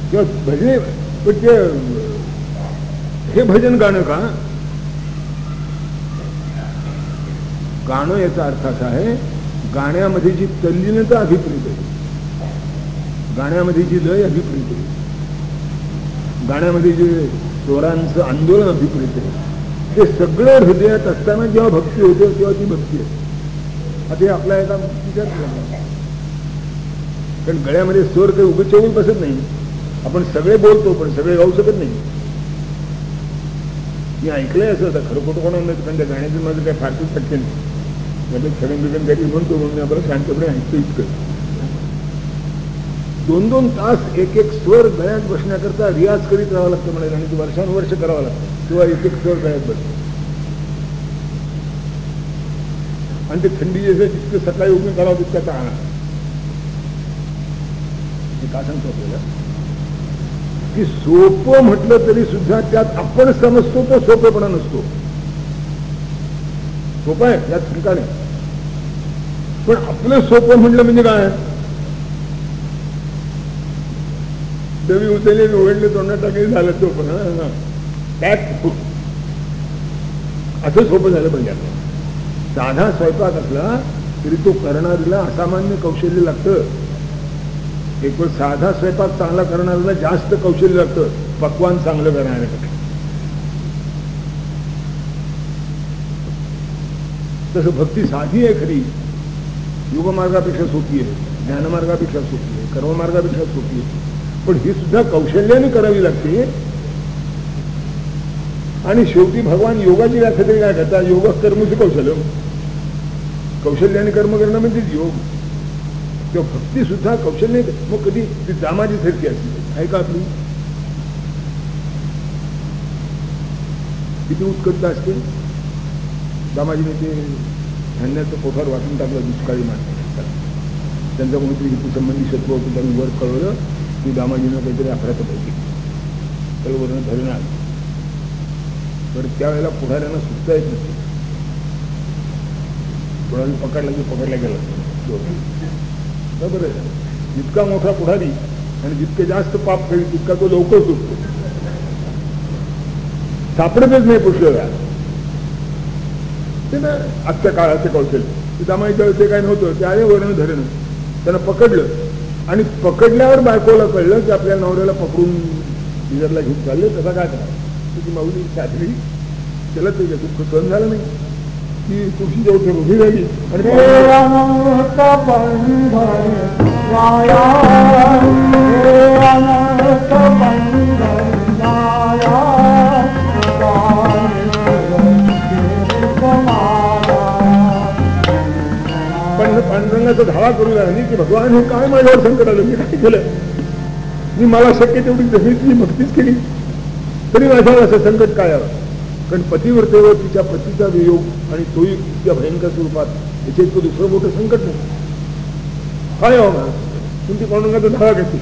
किंवा भजने पण ते हे भजन गाणं का? गाणं याचा अर्थ असा आहे गाण्यामध्ये जी तल्लीनता अभिप्रेत आहे, गाण्यामध्ये जी लय अभिप्रेत आहे, गाण्यामध्ये जे स्वरांचं आंदोलन अभिप्रेत आहे, ते सगळं हृदयात असताना जेव्हा भक्ती होते तेव्हा ती भक्ती आहे. आता आपल्या एका विचार कारण गळ्यामध्ये स्वर काही उभे चेवून बसत नाही. आपण सगळे बोलतो पण सगळे गाऊ शकत नाही. मी ऐकलंय असं होतं, खरं खोटं कोणा नाही, पण त्या गाण्याचं माझं काही फारसंच शक्य नाही. म्हणजे सगळं बिगन काही म्हणतो म्हणून आपण शांतपणे ऐकतो इतकं. 2-2 तास एक स्वर गळ्यात बसण्याकरता रियाज करीत राहावं लागतं म्हणाले, आणि ते वर्षानुवर्ष करावं लागतं किंवा एक स्वर गळ्यात बसतो. आणि ते थंडी जसं जितकं सकाळी उठून करावं तितका टाळा. हे का सांगतो आपल्याला की सोपं म्हटलं तरी सुद्धा त्यात आपण समजतो तो सोपेपणा नसतो. सोपं आहे यात शंका नाही, पण आपलं सोपं म्हटलं म्हणजे काय? दवी उचलले ओढले तोंडात टाकले झालं सोपं. त्यात असं सोपं झालं पाहिजे. साधा स्वयंपाक असला तरी तो करणारीला असामान्य कौशल्य लागतं. एक वेळ साधा स्वयंपाक चांगला करणाऱ्याला जास्त कौशल्य लागतं पक्वान चांगलं करणाऱ्याकडे. तसं भक्ती साधी आहे खरी, योगमार्गापेक्षा सोपी आहे, ज्ञानमार्गापेक्षा सोपी आहे, कर्ममार्गापेक्षा सोपी आहे, पण ही सुद्धा कौशल्याने करावी लागते. आणि शेवटी भगवान योगाची व्याख्या तरी काय करतात? योग कर्मचं कौशल्य, कौशल्याने कर्म करणं म्हणजेच योग. किंवा भक्ती सुद्धा कौशल्य. मग कधी ती दामाजी सारखी असते आहे का आपली? किती उत्कट असते. दामाजीने ते धान्याचं कोठार वाटून टाकलं दुष्काळी माणसाला. त्यांचा कोणीतरी हितसंबंधी शत्रू होतं, त्यांनी वर कळवलं की दामाजीनं काहीतरी अपराध पाहिजे, त्याला वरून धरून आलं. तर त्यावेळेला पुढाऱ्यांना सुद्धा येत नसते. पुढाऱ्यांनी पकडला की पकडला गेला. बरोबर आहे. जितका मोठा पुढारी आणि जितके जास्त पाप करेल तितका तो लवकर सुटतो. सापडतच नाही पुष्कळ ते ना आजच्या काळाचे कौशल्य. त्यामुळे ते काय नव्हतं, ते आहे वर्ण धरण. त्यांना पकडलं आणि पकडल्यावर बायकोला कळलं की आपल्या नवऱ्याला पकडून बिजरला घेऊन चालले. तसा काय करा, ती माऊली साधली. त्याला ते दुःख सहन झालं नाही. ती तुळशी जवळ उभी झाली आणि पांडुरंगाचा धावा करू लागली की भगवान हे काय माझ्यावर संकट आलं, मी काय केलं, मी मला शक्य तेवढी जमीची भक्तीच केली तरी माझ्यावर असं संकट काय आलं. कारण पतिव्रतेवर तिच्या पतीचा वियोग आणि तोही इतक्या भयंकर स्वरूपात याचे इतकं दुसरं मोठं संकट नाही. काय हो ना तुमची पांडुरंगाचा धावा घेतली.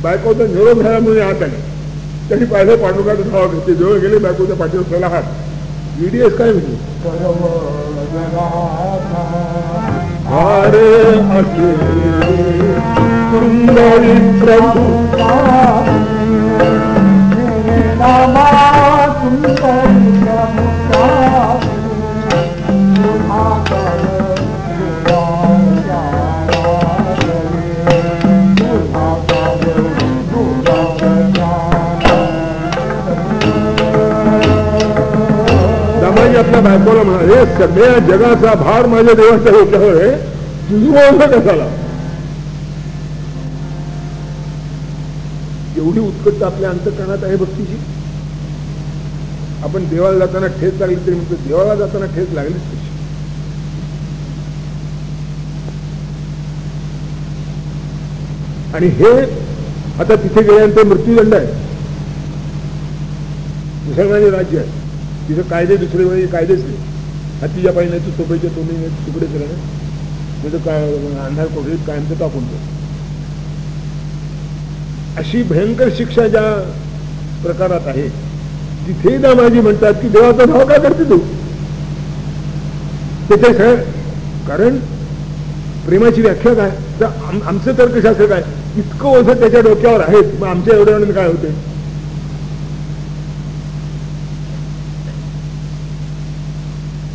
बायकोचा निरोप झाल्यामुळे आत आले. त्यांनी पाहिलं पांडुरंगाचा धावा घेतली. जवळ गेले, बायकोच्या पाठीवर पहिला हात. VDS काय म्हणजे सुंदरी प्रभू दमाजी आपल्या बायकोला म्हणाले, सगळ्या जगाचा भार माझ्या देवाच्या डोक्यावर आहे, तुझं कशाला. एवढी उत्कटता आपल्या अंतःकरणात आहे भक्तीची. आपण देवाला जाताना ठेच लागली तरी म्हणतो देवाला जाताना ठेच लागलीच कशी. आणि हे आता तिथे गेल्यानंतर मृत्यूदंड आहे. मुसलमानी राज्य आहे, तिथे कायदे दुसरे वेळी कायदेच नाही. हातीच्या पायी नाही तू सोपईच्या तोंडी नाही तुकडे केलं नाही तर काय अंधार कोठडीत कायमचं टाकून दे. अशी भयंकर शिक्षा ज्या प्रकारात आहे तिथे दामाजी म्हणतात की देवाचा भाव काय करते तू. त्याच्या कारण प्रेमाची व्याख्या काय, तर आमचं तर्कशास्त्र काय, इतकं ओझं त्याच्या डोक्यावर आहे, मग आमच्या एवढ्या काय होते.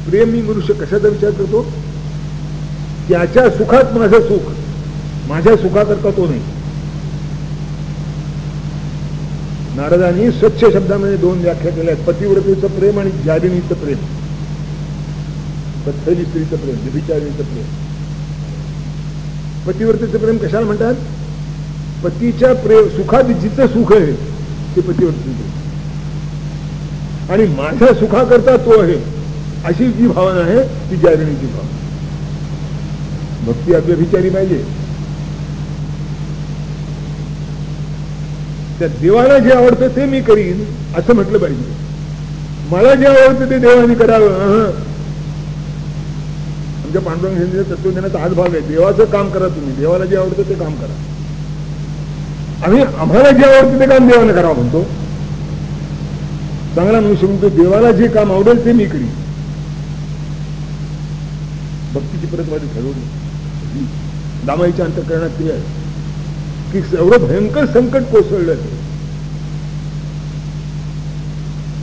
प्रेम मी मनुष्य कशाचा विचार करतो, त्याच्या सुखात माझं सुख, माझ्या सुखाकरता तो नाही. नारदांनी स्वच्छ शब्दामध्ये 2 व्याख्या केल्या आहेत, पतिव्रतेचं प्रेम आणि जारिणीचं प्रेम, पत्थरी स्त्रीचं प्रेम, व्यभिचारिणीचं प्रेम. पतिव्रतेचं प्रेम कशाला म्हणतात, पतीच्या प्रेम सुखात जिचं सुख आहे ते पतिव्रतेचं प्रेम, आणि माझ्या सुखाकरता तो आहे अशी जी भावना आहे ती जारिणीची भावना. भक्ती व्यभिचारी पाहिजे. त्या देवाला जे आवडतं ते मी करीन असं म्हटलं पाहिजे. मला जे आवडतं ते देवाने करावं. आमच्या पांडुरंग हिंदीच्या तत्वज्ञानाचा हाच भाग आहे, देवाचं काम करा तुम्ही, देवाला जे आवडतं ते काम करा. आम्हाला जे आवडतं ते काम देवाने करावं म्हणतो. चांगला मनुष्य म्हणतो देवाला जे काम आवडेल ते मी करीन. भक्तीची परत माझी ठरवली. दामाईच्या अंतःकरणात ते आहे की एवढं भयंकर संकट कोसळलं.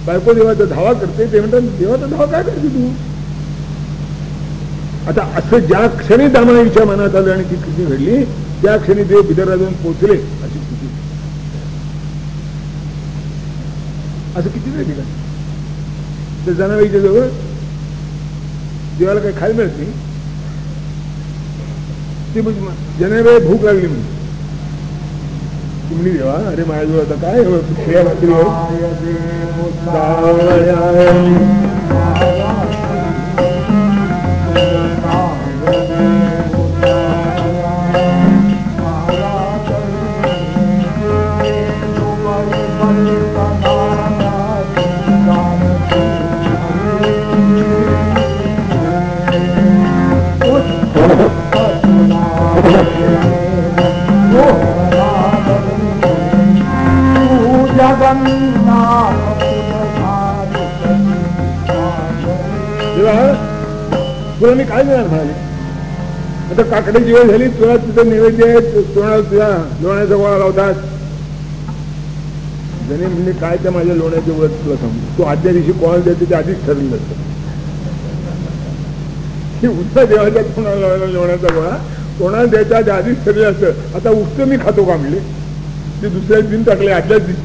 बायको देवाचा धावा करते, ते म्हणतात देवाचा धावा काय करते तू. आता असं ज्या क्षणी दामाईच्या मनात आलं आणि ती कृती घडली त्या क्षणी देव बिदरला जाऊन पोहोचले अशी स्थिती. असं किती वेळ दिला तर जनाबाईच्या जवळ देवाला काही खायला मिळत नाही. ती जनाबाई भूक लागली म्हणजे तुम्ही देवा, अरे माझ्याजवळ आता काय खेळा भाकरीवर तुला मी काय देणार म्हणाले. आता काकड्याची वेळ झाली, तुला तिथं नैवेद्य आहे, तुझ्या लोण्याचा गोळा लावतात. जणे म्हणजे काय त्या माझ्या लोण्याचे व्रत तुला सांगतो, तो आदल्या दिवशी कोणाला द्यायचं ते आधीच ठरलेलं असतं. उठता देवाच्या कोणाला लावायला लोण्याचा गोळा कोणाला द्यायचा ते आधीच ठरलेलं असतं. आता उठतं मी खातो का म्हणले, ते दुसऱ्या दिन टाकले, आदल्याच दिवशी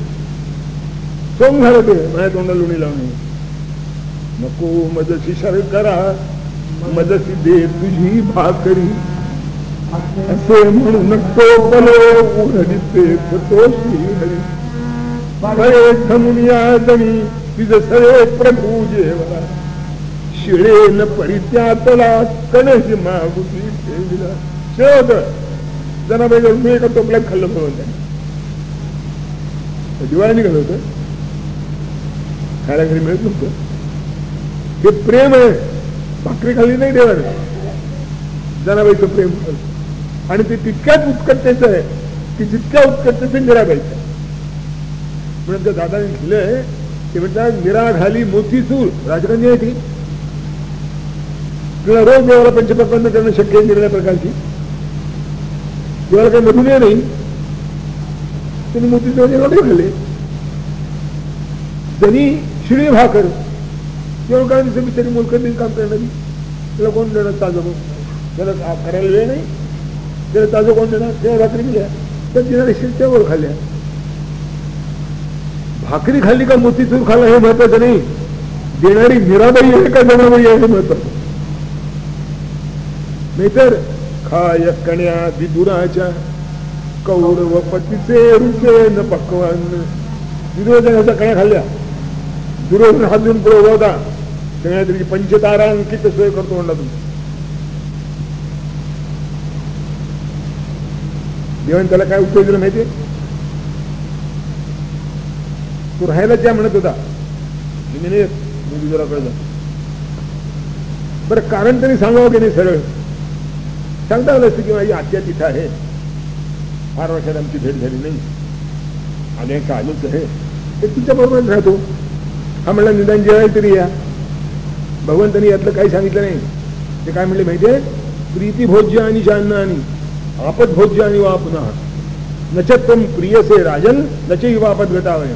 सोंग झालं ते माझ्या तोंडा लोणी लावणे. नको मजशी शर्करा मजशी दे तुझी भाकरी, असे म्हणून तो बलो उघडीते तो श्रीहरी. बरे थमुनिया जणी तिज सरे प्रभू जेवला, शिळे न परित्यातला कणशी मागुती ठेविला. शिळ होत जनाबाई मी एका टोपल्यात खाल्लं म्हणून त्याने दिवाळी निघालं होतं, खायला घरी मिळत नव्हतं. हे प्रेम आहे, भाकरी खाल्ली नाही देवाने, जनाबाईचं प्रेम. आणि ते तितक्याच उत्कटतेचं आहे की जितक्या उत्कटतेचं मीराबाईचं. म्हणून त्या दादाने लिहिलंय ते म्हणतात, मीरा घाली मोतीचूर राजकन्या आहे ती, किंवा रोज देवाला पंचपक्वान्न करणं शक्य आहे निर्णय प्रकारची, देवाला काही मधुमेह नाही, त्यांनी मोतीचूर एवढे खाल्ले. त्यांनी शिळी भाकर केवळ काय दिवस बिचारी मोलकरीने काम करणारी, त्याला कोण देणार ताजं, त्याला करायला वेळ नाही, त्याला ताजं कोण देणार. त्या भाकरी दिल्या तर देणारे शिरच्यावर खाल्ल्या. भाकरी खाल्ली का मोतीचूर खाल्ला हे महत्वाचं नाही, देणारी मीराबाई आहे का जनाबाई आहे हे महत्वाचं. नाहीतर खाय कण्या विदुराच्या कौरव पतीचे रुचे न पक्वान. दुर्योधनाच्या कण्या खाल्ल्या, दुर्योधन हात देऊन पुढे होता, त्याची पंचतारांकित सोय करतो म्हणला तुम्ही. देवाने त्याला काय उत्तर दिलं माहितीये, तू राहायला ज्या म्हणत होता मी जरा कळलं. बरं कारण तरी सांगावं की नाही, सरळ सांगता आलं असतं की माझी आत्या तिथं आहे, फार वर्षात आमची भेट झाली नाही, अनेक आलोच आहे, ते तिच्या बरोबरच राहतो. हा म्हणला निदान जेवायला तरी या. भगवंतांनी यातलं काही सांगितलं नाही. ते काय म्हणले माहितीये, प्रीती भोज्य आणि शान्न आणि आपद भोज्य आणि वा पुन्हा नचत्तम प्रियसे राजन नचे वापद गतावय.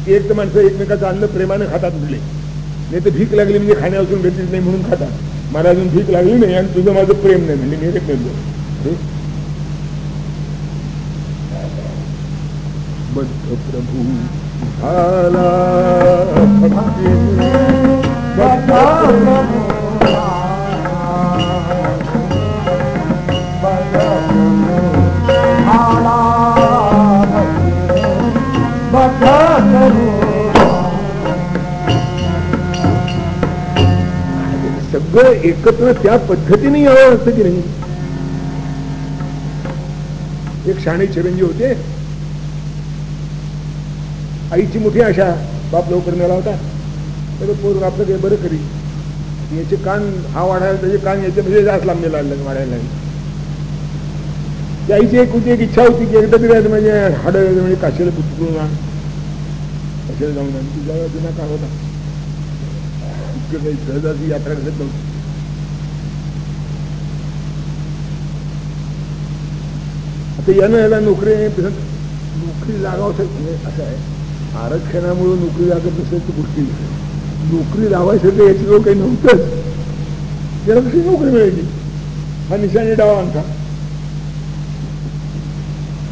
एक तर माणसं एकमेकाचं अन्न प्रेमाने खातात उरले, नाही तर भीक लागली म्हणजे खाण्यापासून भेटलीच नाही म्हणून खातात. मला अजून भीक लागली नाही आणि तुझं माझं प्रेम नाही म्हणजे मी एक मिळतो. बद्ध प्रभू झाला सगळं एकत्र त्या पद्धतीने यावं असतं की नाही. एक शाणे चिरंजीव होते, आईची मोठी आशा, बाप लवकर नेला होता, तर पोर आपलं काही बरं करी, याचे कान हा वाढायला त्याचे कान याच्यामध्ये जास्त लांबले लागले वाढायला लागले. त्या आईची एक इच्छा होती की एकदा तरी म्हणजे हाड म्हणजे काशीला पुचकून काशीला जाऊन आणि तुझ्या जुना काळ होता, इतकं काही सहजाची यात्रा करत नव्हती. आता यानं याला नोकरी लागावं असं आहे. आरक्षणामुळे नोकरी लागत नसेल तर गोष्टी, नोकरी लावायसाठी याची जो काही नव्हतंच, त्याला कशी नोकरी मिळायची. हा निशाणी डावा आमचा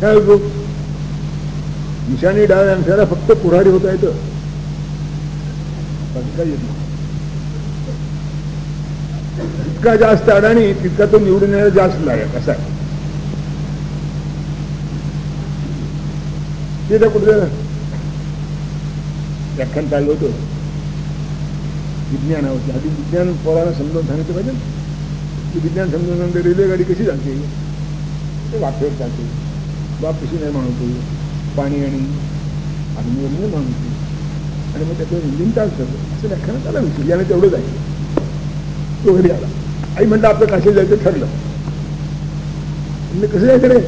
काय होतो, निशाणी डाव्या अंशाला फक्त पुढारी होता येतं, बाकी काय येत नाही. जितका जास्त अडाणी तितका तो निवडून यायला जास्त लायक असा आहे. ते कुठे व्याख्यान चाललं होतं विज्ञानावरती. आधी विज्ञान पोरांना समजावून सांगितलं पाहिजे की विज्ञान समजून सांगते रेल्वे गाडी कशी चालते, ते वाफेवर चालते, वाफ कशी नाही मानवतो, पाणी आणि अग्नीवर नाही मानवतो, आणि मग त्याचं इंजिन चालतं असं व्याख्यानात आलं विषय. याने तेवढंच आहे. तो घरी आला, आई म्हणलं आपलं काशी जायचं ठरलं. म्हणजे कसं जायचं रे,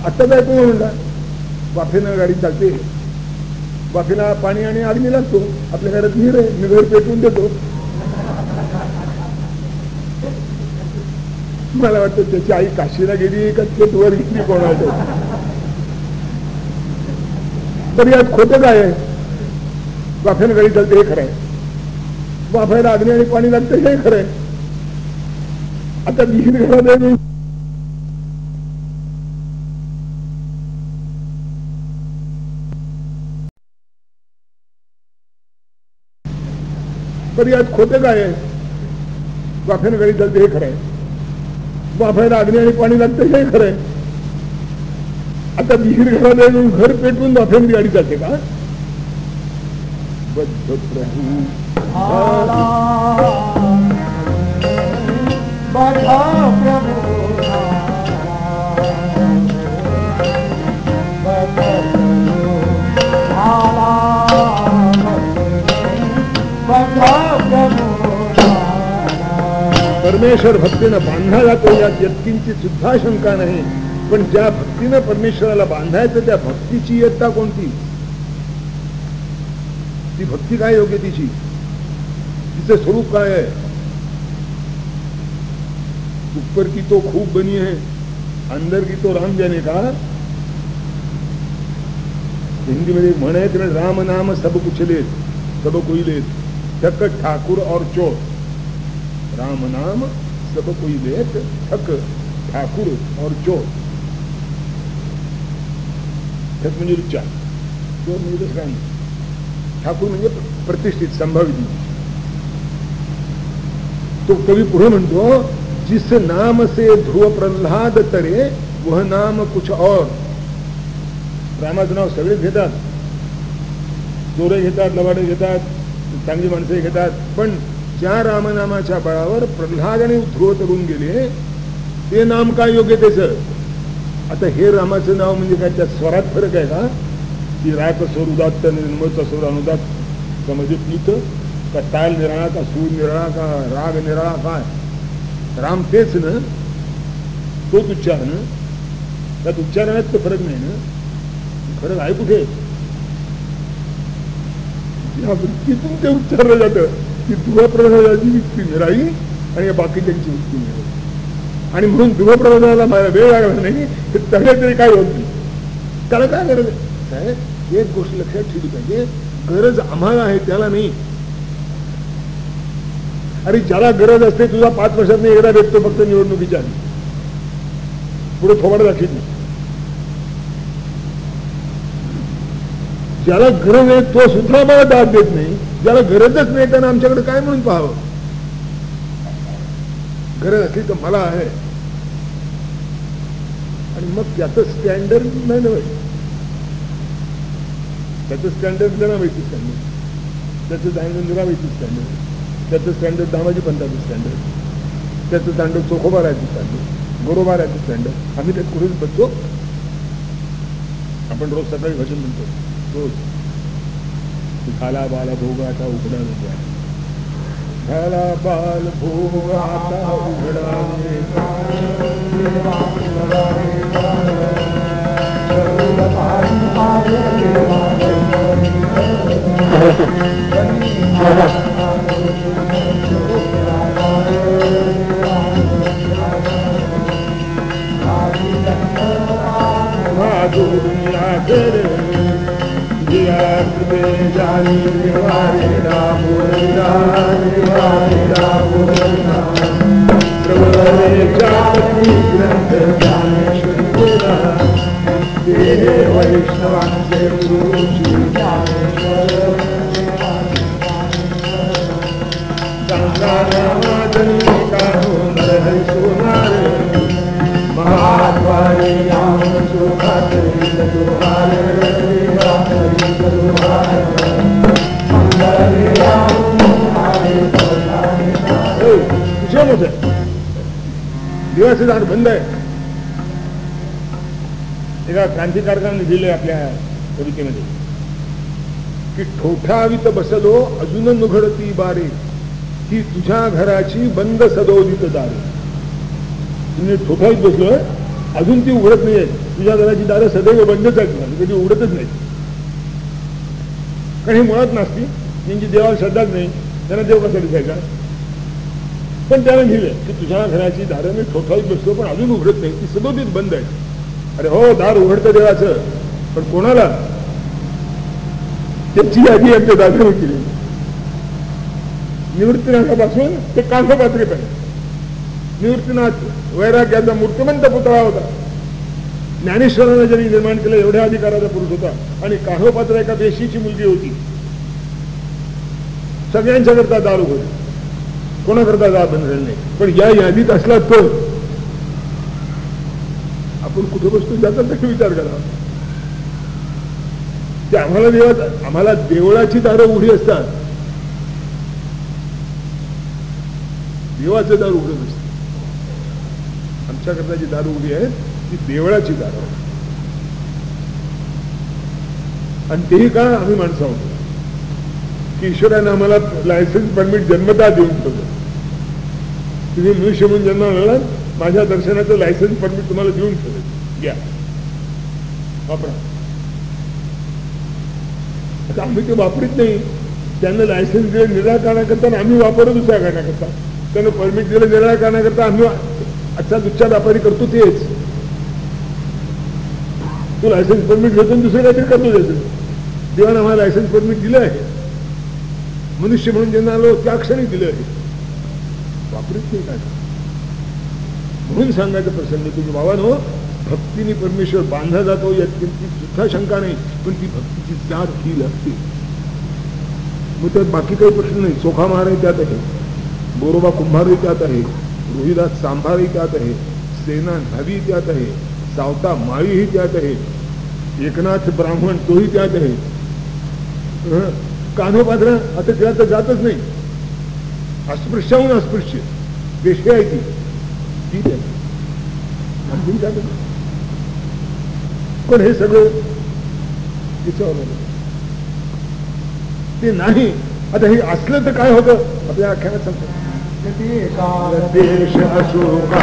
आत्ता जायचं म्हणला, वाफेनं गाडी चालते, वाफेला पाणी आणि अग्नी लागतो, आपल्या घरात विहीर आहे, मी घर पेटवून देतो. मला वाटतं त्याची आई काशीला गेली का थेट वर गेली कोणाला. तर यात खोटं काय आहे? वाफ्यानं गाडी चालते हे खरं आहे, वाफायला अग्नी आणि पाणी लागतं हे खरं आहे. आता विहीर घरात तर यात खोटं काय आहे? वाफ्यानं गाडी चालते हे खरं आहे, वाफायला अग्नी आणि पाणी लागतं हे खरं आहे. आता विहीर घरात घर पेटवून वाफ्यानं गाडी चालते का? बद्ध प्रभू परमेश्वर भक्तीनं बांधला जातो यात यत्किंची सुद्धा शंका नाही. पण ज्या भक्तीनं परमेश्वराला बांधायचं त्या भक्तीची इयत्ता कोणती? ती भक्ती काय योग्य तिची? तिचं स्वरूप काय आहे? ऊपर की तो खूप बनी है, अंदर की तो राम जाने का. हिंदी मध्ये म्हण आहे की राम नाम सब कुछ लेत सब कोई लेत, ठक ठाकुर और चोर. राम नाम सब कोई लेत, ठक ठाकुर और चोर. ठक म्हणजे रुचा, चोर म्हणजे दुसरा नाही. ठाकूर म्हणजे प्रतिष्ठित संभावित. तो कवी पुढे म्हणतो, जिस नाम से ध्रुव प्रल्हाद तरे वह नाम कुछ और. रामाचं नाव सगळेच घेतात, चोरे घेतात, लवाडे घेतात, चांगली माणसे घेतात, पण ज्या रामनामाच्या बळावर प्रल्हाद आणि ध्रुव तरुण गेले ते नाम काय योग्य त्याचं? आता हे रामाचं नाव म्हणजे काय त्या स्वरात फरक आहे का? की राग स्वर उदात्त निर्मळचा स्वर अनुदात का म्हणजे पीत का ताल निराळा का सूर निराळा का राग निराळा काय? राम तेच ना, तोच उच्चार ना, त्यात उच्चारण्यात तर फरक नाही ना. फरक आहे कुठे? या वृत्तीतून ते उच्चारलं जातं की ध्रुवप्रसादाची वृत्ती निराळी आणि या बाकीच्यांची वृत्ती निराळी. आणि म्हणून ध्रुवप्रसादाला मला वेळ लागला नाही, हे तरी तरी काय होत नाही. त्याला काय गरज आहे? एक गोष्ट लक्षात ठेवली पाहिजे, गरज आम्हाला आहे त्याला नाही. अरे ज्याला गरज असते तुझा 5 वर्षात एकदा भेटतो फक्त निवडणुकीच्या आधी, पुढे थोबाड दाखवत नाही. ज्याला गरज आहे तो सुद्धा मला दाद देत नाही. ज्याला गरजच नाही त्यांना आमच्याकडे काय म्हणून पाहावं? गरज असली तर मला आहे. आणि मग त्याचं स्टँडर्ड नाही नव्हे, त्याचं स्टँडर्ड जनाबाईचं स्टँडर्ड, त्याचं स्टँडर्ड जनाबाईचं स्टँडर्ड, त्याचं स्टँडर्ड दामाजी पंताचं स्टँडर्ड, त्याचं स्टँडर्ड चोखोबारायचं स्टँडर्ड, गोरोबारायचं स्टँडर्ड. आम्ही त्यात कुठेच बसतो. आपण रोज सकाळी भजन म्हणतो, रोज खाला बाला भोग आता उघडा वेगळा, खाला बाल भोग आता उघडा दुनिया तेरे जानी वैष्णवांचे दिवाचं झाड बंद आहे. एका क्रांतिकारकाने लिहिलंय आपल्या कवितेमध्ये की ठोठावित बसलो अजून नुघडती बारे, की तुझ्या घराची बंद सदोदित दारे. तुम्ही ठोठावीत बसलोय, अजून ती उघडत नाहीये. तुझ्या घराची दारं सदैव बंदच आहेत, कधी उघडतच नाही. कारण हे मुळात नसती, त्यांची देवाला श्रद्धाच नाही, त्यांना देव कसा दिसायचा? पण त्यानं लिहिलं की तुझ्या घराची दारं मी ठोठावीत बसतो पण अजून उघडत नाही, ती सदोदित बंद आहे. अरे हो, दार उघडतं देवाचं, पण कोणाला? त्याची यादी आमच्या दादाने केली. निवृत्तीनाथापासून ते कांसपात्रेपर्यंत. निवृत्तीनाथ वैराग्याचा मूर्तिमंत पुतळा होता. ज्ञानेश्वरानं ज्यांनी निर्माण केलं एवढ्या अधिकाराचा पुरुष होता. आणि काहोपात्र एका वेशीची मुलगी होती. सगळ्यांच्या करता दार उघडले, कोणाकरता दार बंद झाले नाही. पण या यादीत असला तो आपण कुठे बसतो जातात तरी विचार करा. ते आम्हाला देवळाची दारं उघडी असतात, देवाचं दार उघडत असतं. आमच्याकरता जी दार उघडी आहेत ती देवळाची दारं. आणि तेही का आम्ही माणसं होतो की ईश्वरानं आम्हाला लायसन्स परमिट जन्मता देऊन ठेवलं. तुम्ही मनुष्य म्हणून जन्म आला, माझ्या दर्शनाचं लायसन्स परमिट तुम्हाला देऊन ठेवलं, घ्या वापरा. आता आम्ही ते वापरीत नाही. त्यांना लायसन्स दिलं निराकरणाकरता आणि आम्ही वापरतो दुसऱ्या कारणाकरता. त्यानं परमिट दिलं निराकरणाकरता आम्ही अच्छा दुसऱ्या व्यापारी करतो तेच. तू लायसन्स परमिट घेतो दुसरं काहीतरी करतो त्याचं. देवानं आम्हाला लायसन्स परमिट दिलं आहे, मनुष्य म्हणून ज्यांना आलो त्या क्षणी दिलं आहे, वापरत नाही काय. म्हणून सांगायचं प्रसंग तुम्ही बाबांनो, भक्तीने परमेश्वर बांधला जातो यात किंचित सुद्धा शंका नाही. पण ती भक्तीची जात ही लागते. मग त्यात बाकी काही प्रश्न नाही. चोखा महाराज त्यात आहे, बोरोबा कुंभारही त्यात आहे, रोहिदास सांभारही त्यात आहे, सेना न्हावी त्यात आहे, सावता माळीही त्यात आहे, एकनाथ ब्राह्मण तोही त्यात आहे. कान्होपात्र आता त्यात जातच नाही. अस्पृश्याहून अस्पृश्य वेशी आहे ती ठीक आहे, आणखी जात नाही. पण हे सगळं तिच्यावर ते नाही. आता हे असलं तर काय होतं आपल्या आख्यानात सांगतो. देश अशोक